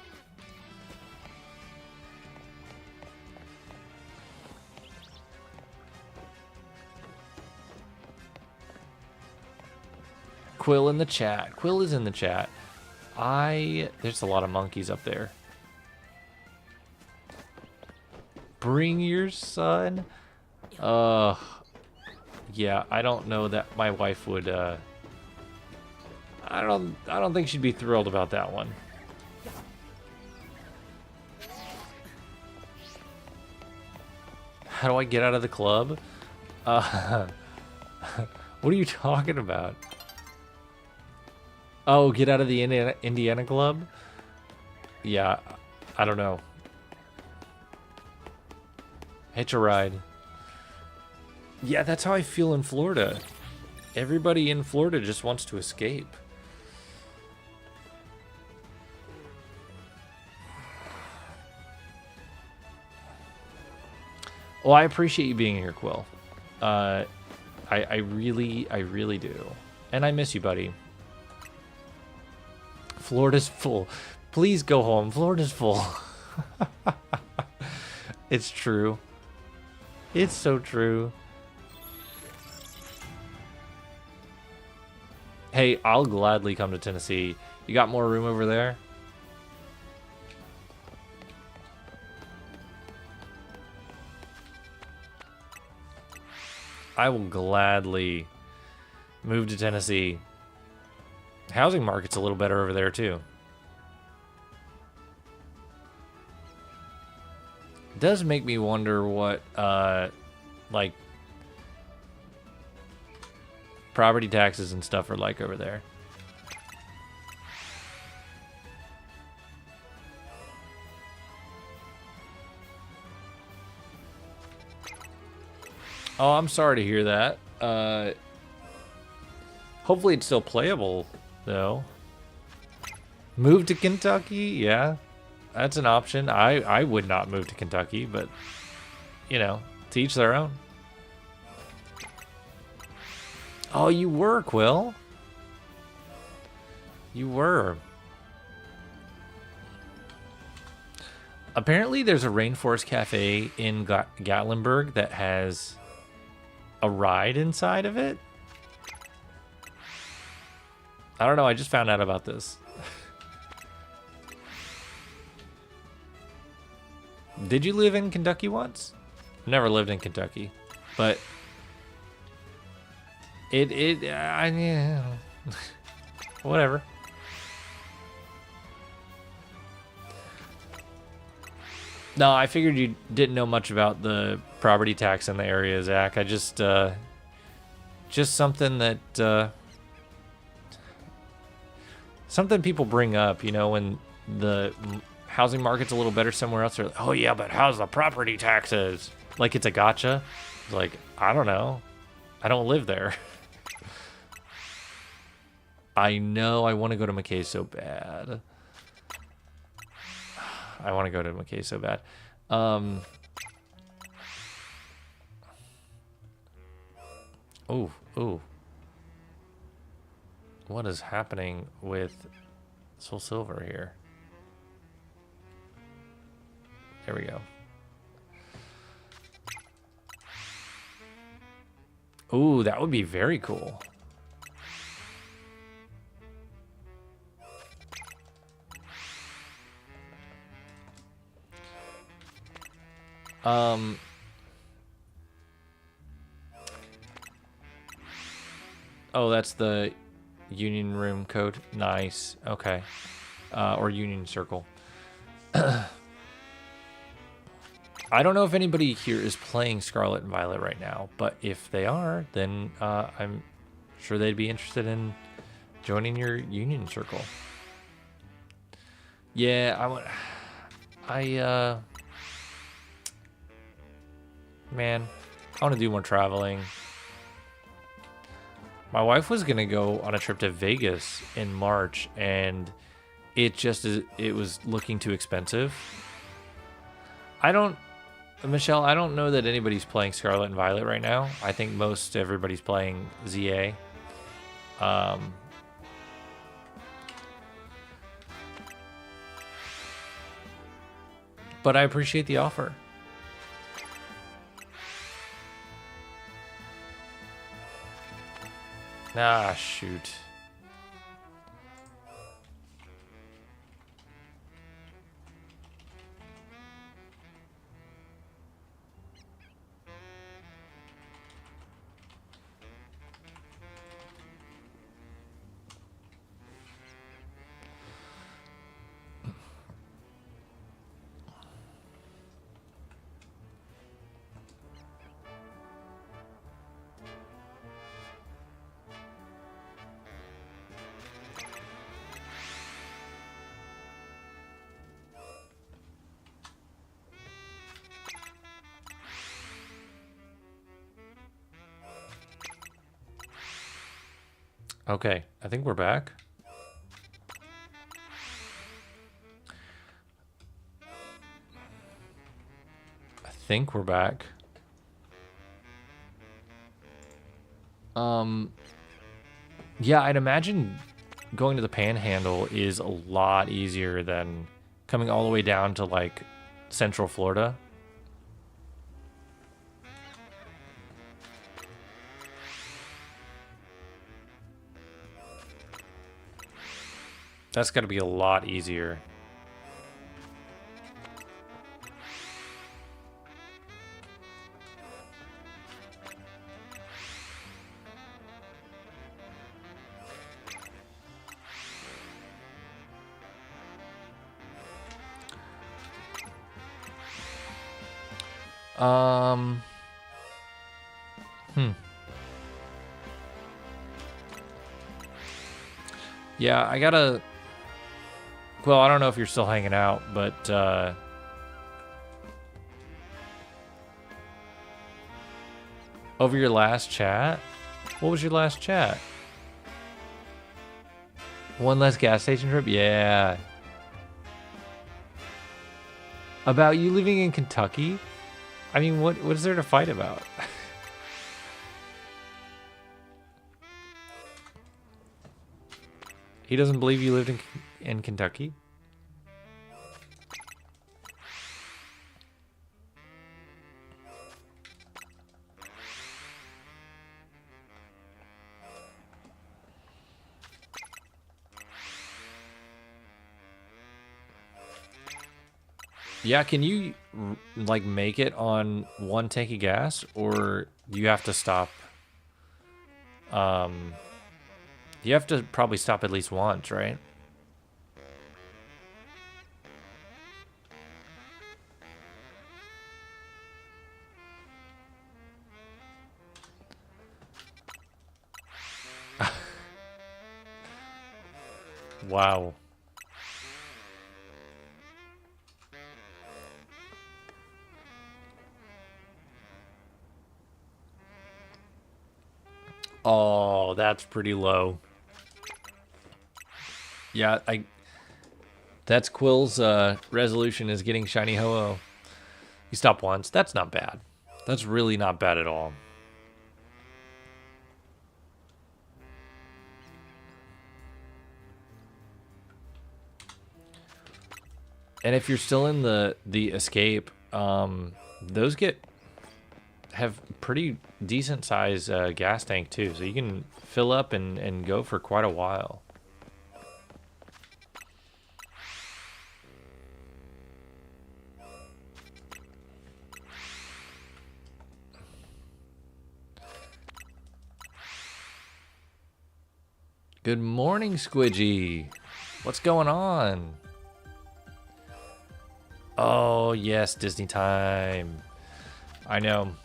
Quill in the chat. Quill is in the chat. There's a lot of monkeys up there. Bring your son. Yeah, I don't know that my wife would. I don't think she'd be thrilled about that one. How do I get out of the club? What are you talking about? Oh, get out of the Indiana club? Yeah, I don't know. Hitch a ride. Yeah, that's how I feel in Florida. Everybody in Florida just wants to escape. Well, I appreciate you being here, Quill. I really do. And I miss you, buddy. Florida's full. Please go home. Florida's full. It's true. It's so true. Hey, I'll gladly come to Tennessee. You got more room over there? I will gladly move to Tennessee. Housing market's a little better over there too. It does make me wonder what like property taxes and stuff are like over there. Oh, I'm sorry to hear that. Hopefully it's still playable, though. Move to Kentucky? Yeah, that's an option. I would not move to Kentucky, but, you know, to each their own. Oh, you were, Quill. You were. Apparently there's a Rainforest Cafe in Gatlinburg that has a ride inside of it. I don't know, I just found out about this. Did you live in Kentucky once? Never lived in Kentucky, but yeah. Whatever. No, I figured you didn't know much about the property tax in the area, Zach. I just something that something people bring up, you know, when the housing market's a little better somewhere else. They're like, oh yeah, but how's the property taxes? Like it's a gotcha. It's like, I don't know. I don't live there. I know I want to go to McKay so bad. I want to go to McKay so bad. Ooh. What is happening with Soul Silver here? There we go. Ooh, that would be very cool. Oh, that's the Union Room code. Nice. Okay. Or Union Circle. I don't know if anybody here is playing Scarlet and Violet right now, but if they are, then I'm sure they'd be interested in joining your Union Circle. Yeah, man, I want to do more traveling. My wife was gonna go on a trip to Vegas in March, and it was looking too expensive. I don't Michelle, I don't know that anybody's playing Scarlet and Violet right now. I think most everybody's playing ZA. But I appreciate the offer. Ah, shoot. Okay, I think we're back. I think we're back. Yeah, I'd imagine going to the Panhandle is a lot easier than coming all the way down to like Central Florida. That's got to be a lot easier. Yeah, I gotta... Well, I don't know if you're still hanging out, but... over your last chat? What was your last chat? One less gas station trip? Yeah. About you living in Kentucky? I mean, what is there to fight about? He doesn't believe you lived in Kentucky? Yeah, can you like make it on one tank of gas, or you have to stop? You have to probably stop at least once, right? Wow. Oh, that's pretty low. Yeah, that's Quill's resolution is getting shiny Ho-Oh. You stop once. That's not bad. That's really not bad at all. And if you're still in the escape, those have pretty decent size gas tank too, so you can fill up and go for quite a while. Good morning, Squidgy. What's going on? Oh, yes, Disney time. I know.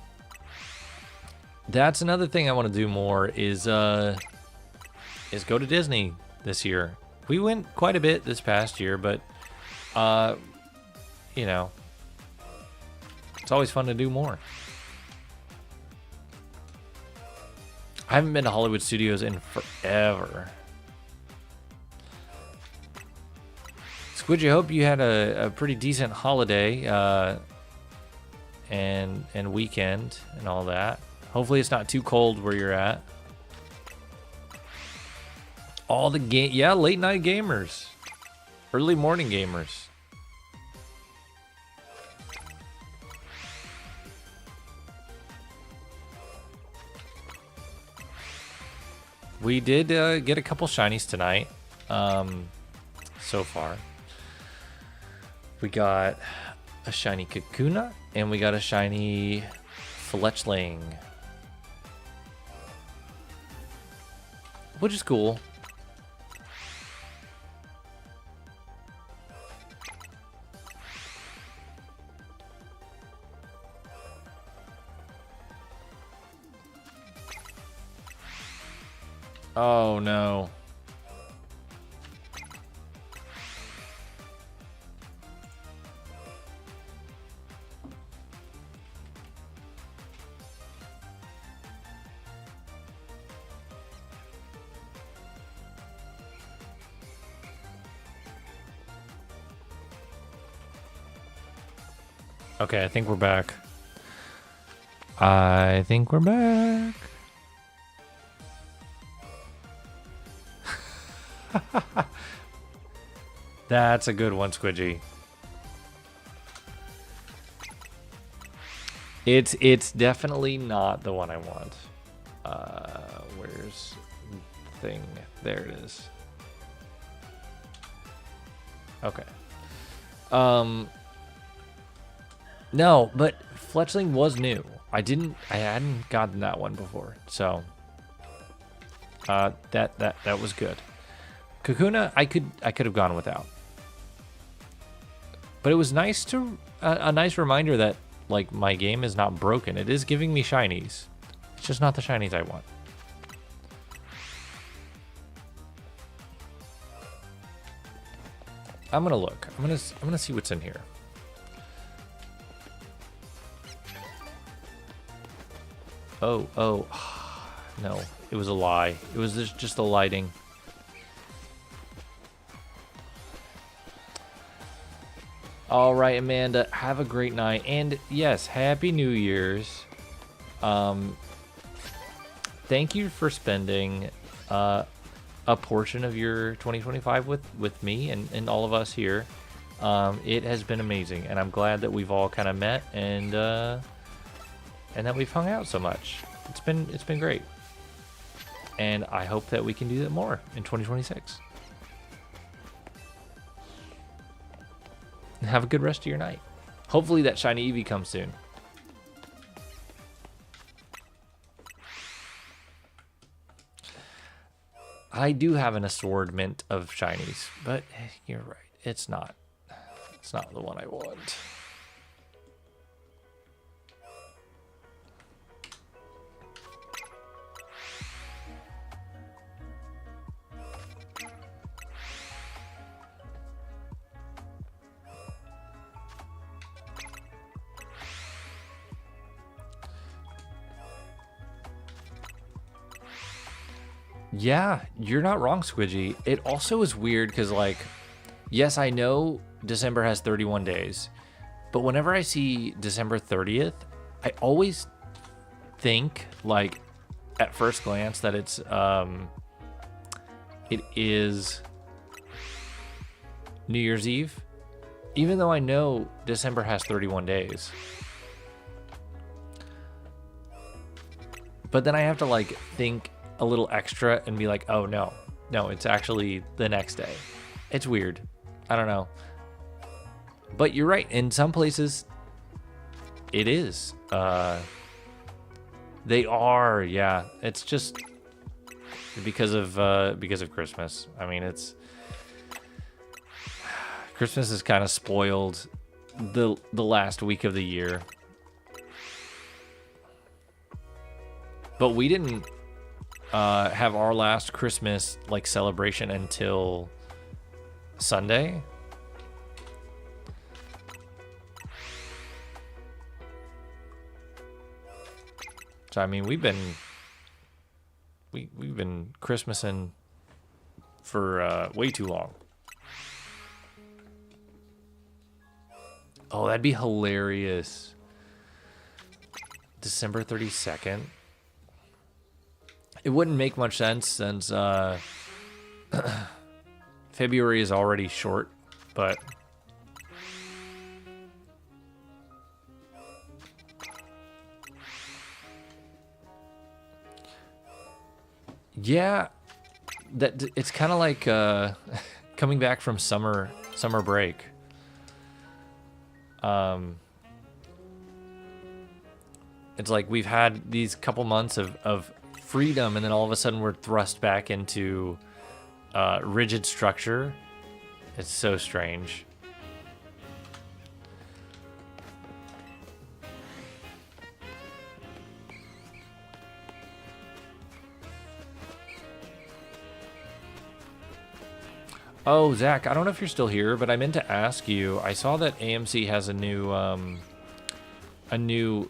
That's another thing I want to do more is go to Disney this year. We went quite a bit this past year, but you know, it's always fun to do more. I haven't been to Hollywood Studios in forever. Squidgy, I hope you had a pretty decent holiday. and weekend and all that. Hopefully it's not too cold where you're at. All the yeah, late night gamers, early morning gamers. We did get a couple shinies tonight. So far, we got a shiny Kakuna and we got a shiny Fletchling, which is cool. Oh no. Okay, I think we're back. I think we're back. That's a good one, Squidgy. It's definitely not the one I want. Where's the thing? There it is. Okay. No, but Fletchling was new. I hadn't gotten that one before, so that was good. Kakuna, I could have gone without, but it was nice to a nice reminder that like my game is not broken. It is giving me shinies. It's just not the shinies I want. I'm gonna look. I'm gonna see what's in here. Oh, no, it was a lie. It was just a lighting. All right, Amanda, have a great night. And yes, Happy New Year's. Thank you for spending a portion of your 2025 with me and all of us here. It has been amazing, and I'm glad that we've all kind of met and that we've hung out so much. It's been great, and I hope that we can do that more in 2026. And have a good rest of your night. Hopefully that shiny Eevee comes soon. I do have an assortment of shinies, but you're right. It's not the one I want. Yeah, you're not wrong, Squidgy. It also is weird because, like, yes, I know December has 31 days, but whenever I see December 30th, I always think, like, at first glance that it is New Year's Eve, even though I know December has 31 days. But then I have to, like, think a little extra and be like, oh no, it's actually the next day. It's weird. I don't know. But you're right. In some places, it is. They are, yeah. It's just because of Christmas. I mean, Christmas is kind of spoiled the last week of the year. But we didn't have our last Christmas like celebration until Sunday. So I mean, we've been Christmasing for way too long. Oh, that'd be hilarious. December 32nd. It wouldn't make much sense since February is already short, but yeah, that it's kind of like coming back from summer break. It's like we've had these couple months of freedom, and then all of a sudden we're thrust back into rigid structure. It's so strange. Oh, Zach, I don't know if you're still here, but I meant to ask you. I saw that AMC has a new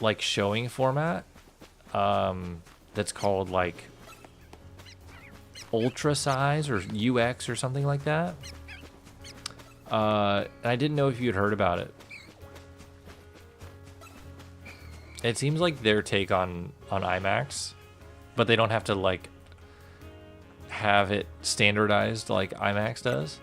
like showing format that's called like ultra size or UX or something like that. And I didn't know if you'd heard about it. It seems like their take on IMAX, but they don't have to like have it standardized like IMAX does.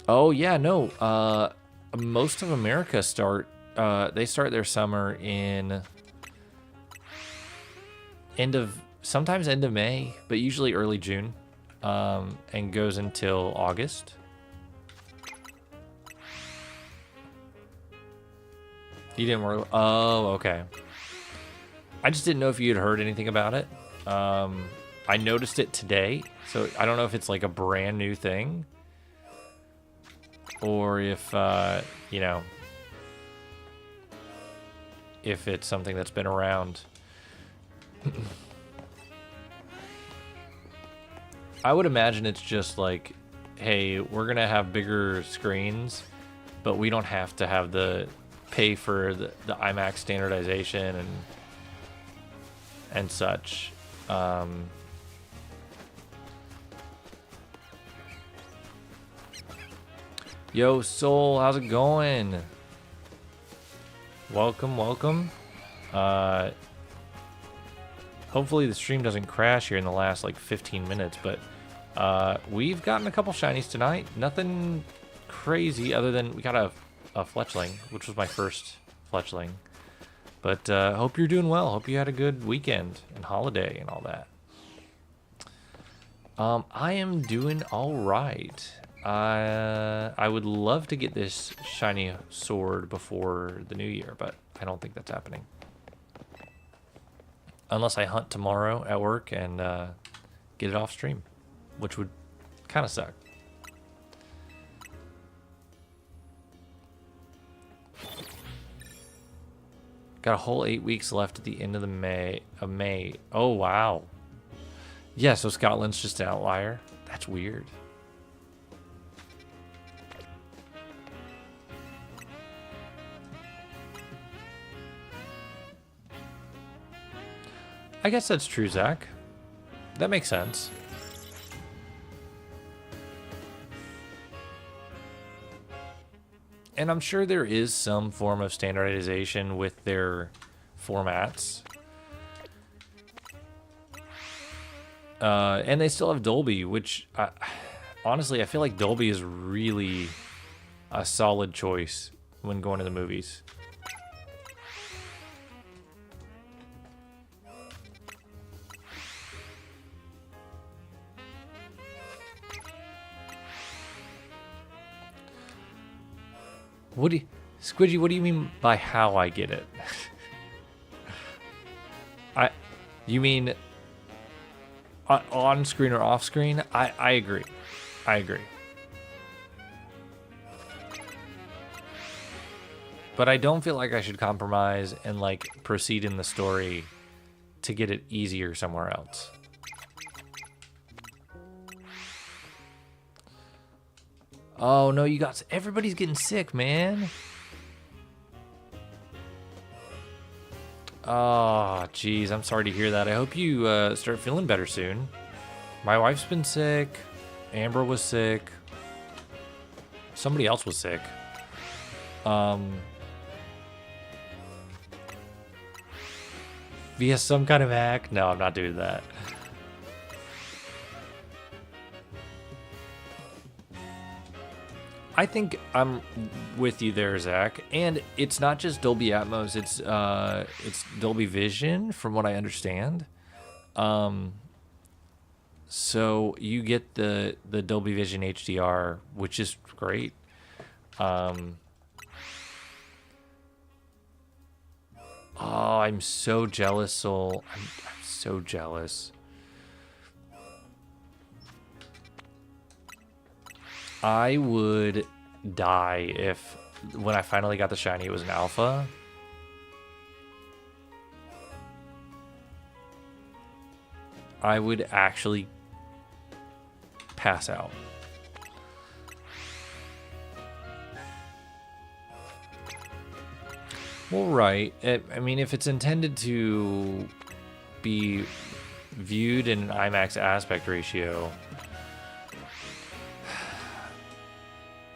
Oh yeah, no. Most of America they start their summer in sometimes end of May, but usually early June, and goes until August. You didn't work? Oh, okay. I just didn't know if you had heard anything about it. I noticed it today, so I don't know if it's like a brand new thing, or if you know, if it's something that's been around. I would imagine it's just like, hey, we're gonna have bigger screens, but we don't have to have the pay for the IMAX standardization and such. Yo, Soul, how's it going? Welcome. Hopefully the stream doesn't crash here in the last like 15 minutes, but we've gotten a couple shinies tonight. Nothing crazy other than we got a fletchling, which was my first fletchling. But hope you're doing well. Hope you had a good weekend and holiday and all that. I am doing all right. I would love to get this shiny sword before the new year, but I don't think that's happening. Unless I hunt tomorrow at work and get it off stream, which would kind of suck. Got a whole 8 weeks left at the end of May. Oh, wow. Yeah, so Scotland's just an outlier. That's weird. I guess that's true, Zach. That makes sense. And I'm sure there is some form of standardization with their formats. And they still have Dolby, which honestly, I feel like Dolby is really a solid choice when going to the movies. Squidgy, what do you mean by how I get it? You mean on screen or off screen? I agree. I agree. But I don't feel like I should compromise and like proceed in the story to get it easier somewhere else. Oh no, everybody's getting sick, man. Oh, geez, I'm sorry to hear that. I hope you start feeling better soon. My wife's been sick. Amber was sick. Somebody else was sick. Via some kind of hack? No, I'm not doing that. I think I'm with you there, Zach. And it's not just Dolby Atmos, it's Dolby Vision, from what I understand. So you get the Dolby Vision HDR, which is great. Oh, I'm so jealous, Soul. I'm so jealous. I would die if, when I finally got the shiny, it was an alpha. I would actually pass out. Well, right. I mean, if it's intended to be viewed in an IMAX aspect ratio,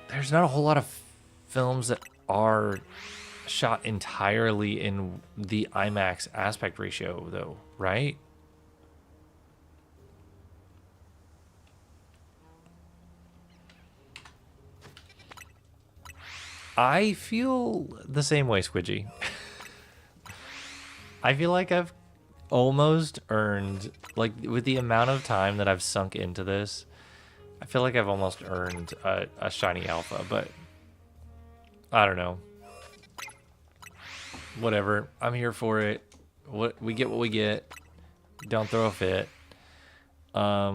there's not a whole lot of films that are shot entirely in the IMAX aspect ratio, though, right? I feel the same way, Squidgy. I feel like I've almost earned, like, with the amount of time that I've sunk into this, I feel like I've almost earned a shiny alpha, but I don't know. Whatever. I'm here for it. We get what we get. Don't throw a fit. A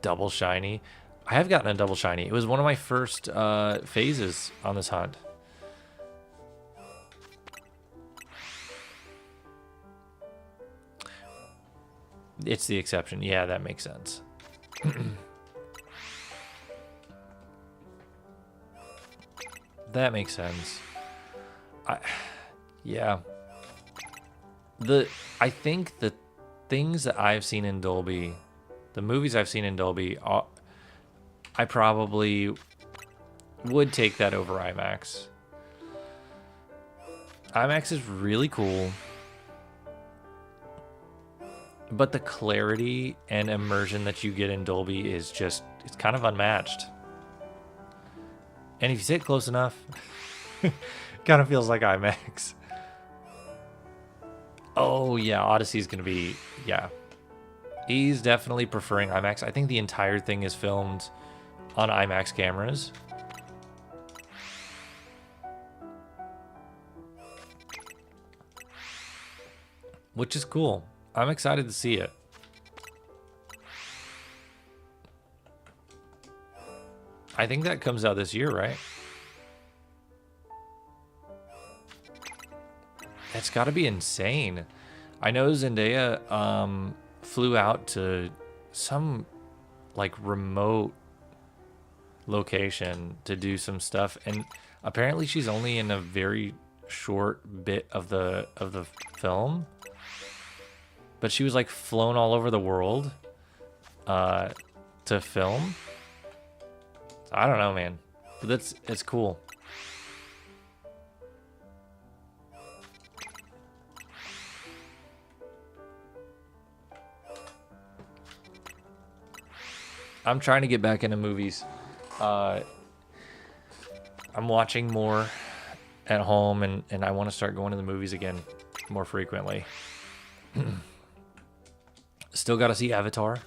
double shiny. I have gotten a double shiny. It was one of my first phases on this hunt. It's the exception. Yeah, that makes sense. That makes sense. Yeah. I think the things that I've seen in Dolby, the movies I've seen in Dolby, I probably would take that over IMAX. IMAX is really cool, but the clarity and immersion that you get in Dolby is just, it's kind of unmatched. And if you sit close enough, kind of feels like IMAX. Oh yeah, Odyssey's gonna be, yeah. He's definitely preferring IMAX. I think the entire thing is filmed on IMAX cameras. Which is cool. I'm excited to see it. I think that comes out this year, right? It's got to be insane. I know Zendaya flew out to some like remote location to do some stuff, and apparently she's only in a very short bit of the film, but she was like flown all over the world to film. I don't know, man, but it's cool. I'm trying to get back into movies. I'm watching more at home, and I want to start going to the movies again more frequently. Still got to see Avatar.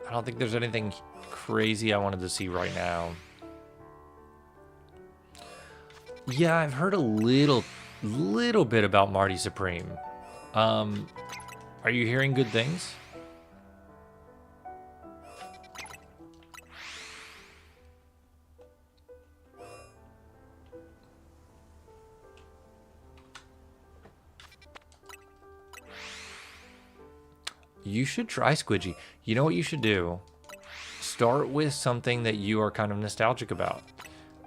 I don't think there's anything crazy I wanted to see right now. Yeah, I've heard a little bit about Marty Supreme. Are you hearing good things? You should try Squidgy. You know what you should do? Start with something that you are kind of nostalgic about.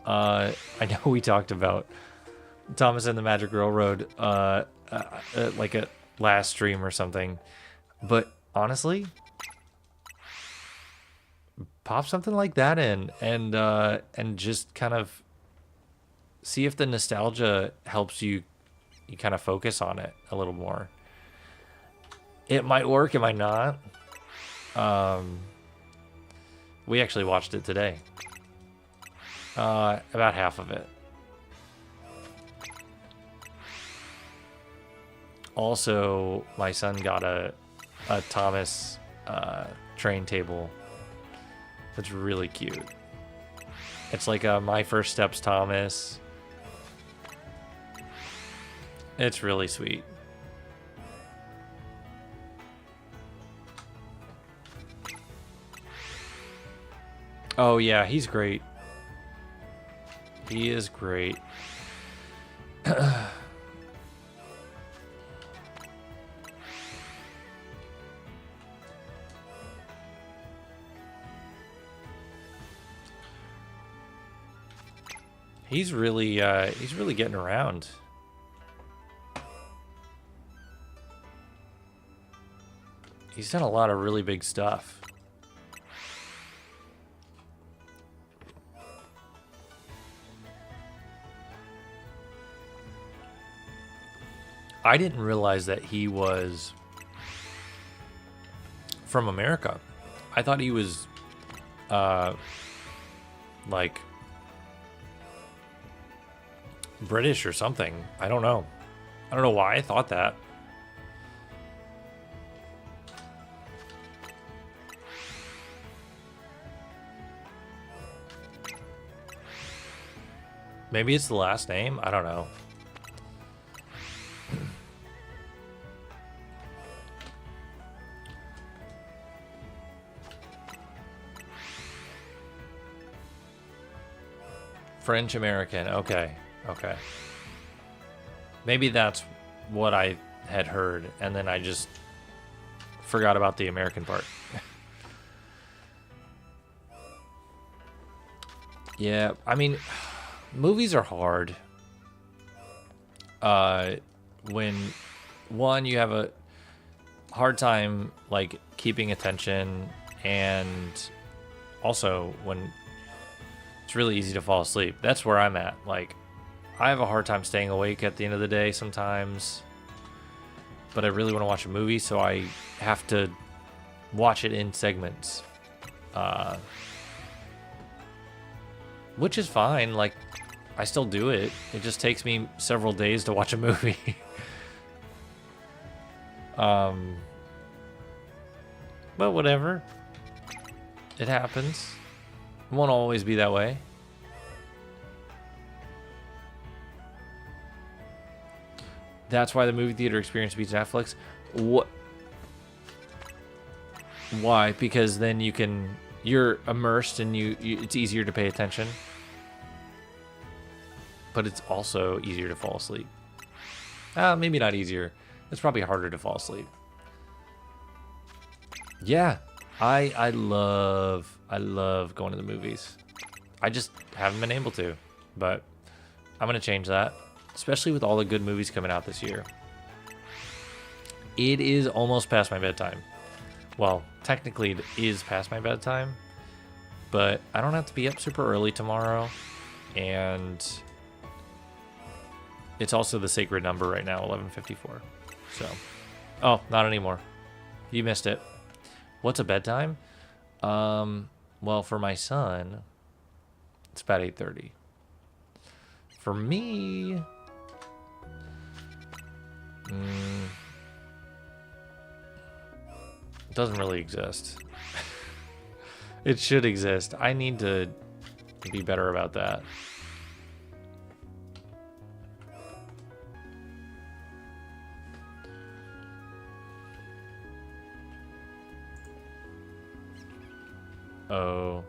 I know we talked about Thomas and the Magic Railroad like a last stream or something, but honestly, pop something like that in and just kind of see if the nostalgia helps you kind of focus on it a little more. It might work, it might not. We actually watched it today. About half of it. Also, my son got a Thomas train table. That's really cute. It's like a My First Steps Thomas. It's really sweet. Oh yeah, he's great. He is great. He's really getting around. He's done a lot of really big stuff. I didn't realize that he was from America. I thought he was like British or something. I don't know. I don't know why I thought that. Maybe it's the last name? I don't know. French American. Okay. Okay. Maybe that's what I had heard, and then I just forgot about the American part. Yeah, I mean, movies are hard. When one, you have a hard time like keeping attention, and also when it's really easy to fall asleep. That's where I'm at. Like, I have a hard time staying awake at the end of the day sometimes, but I really want to watch a movie, so I have to watch it in segments, which is fine. Like, I still do it. It just takes me several days to watch a movie. But whatever. It happens. It won't always be that way. That's why the movie theater experience beats Netflix. What? Why? Because then you're immersed and it's easier to pay attention. But it's also easier to fall asleep. Maybe not easier. It's probably harder to fall asleep. Yeah, I love going to the movies. I just haven't been able to, but I'm gonna change that, especially with all the good movies coming out this year. It is almost past my bedtime. Well, technically it is past my bedtime, but I don't have to be up super early tomorrow, and it's also the sacred number right now, 11:54. So, oh, not anymore. You missed it. What's a bedtime? Well, for my son, it's about 8:30. For me, it doesn't really exist. It should exist. I need to be better about that. Oh.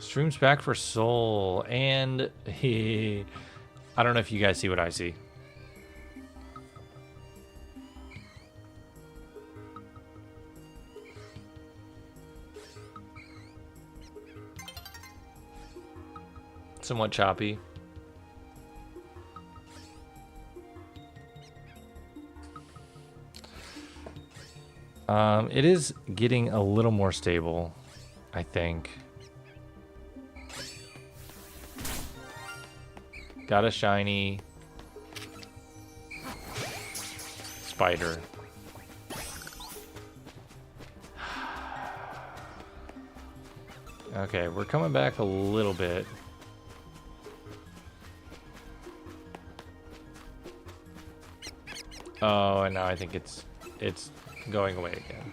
Streams back for Soul, and I don't know if you guys see what I see. Somewhat choppy. It is getting a little more stable, I think. Got a shiny spider. Okay, we're coming back a little bit. Oh, and now I think it's going away again.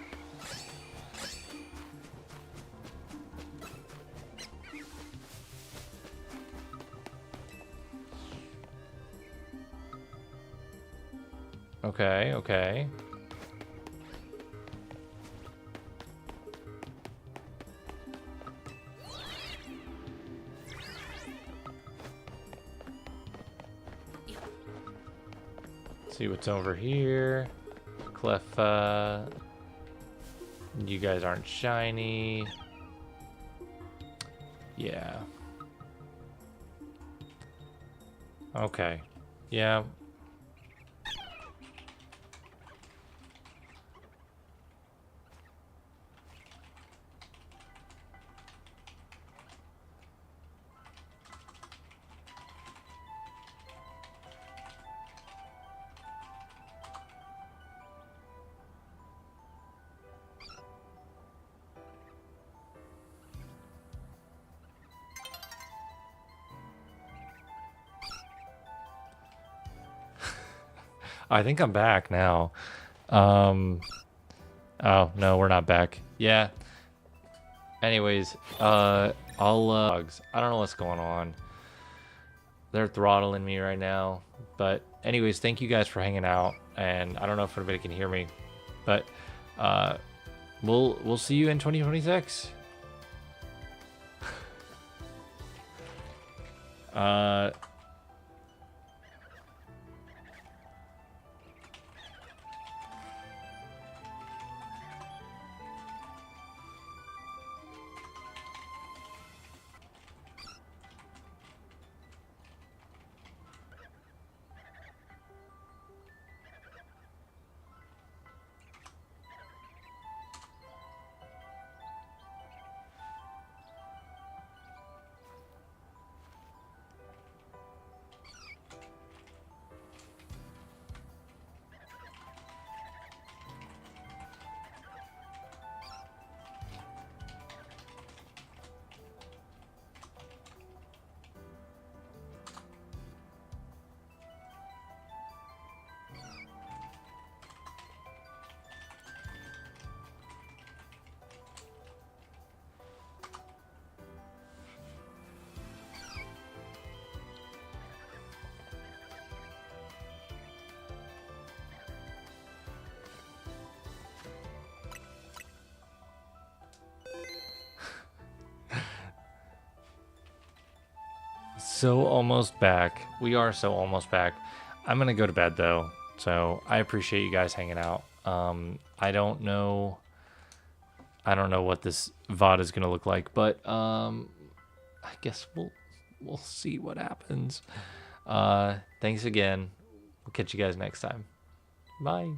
Okay, okay. See what's over here. Cleffa. You guys aren't shiny. Yeah. Okay. Yeah. I think I'm back now. Oh, no, we're not back. Yeah. Anyways, I don't know what's going on. They're throttling me right now. But anyways, thank you guys for hanging out. And I don't know if anybody can hear me, but we'll see you in 2026. So almost back. We are so almost back. I'm gonna go to bed though. So I appreciate you guys hanging out. I don't know what this VOD is gonna look like, but I guess we'll see what happens. Thanks again. We'll catch you guys next time. Bye.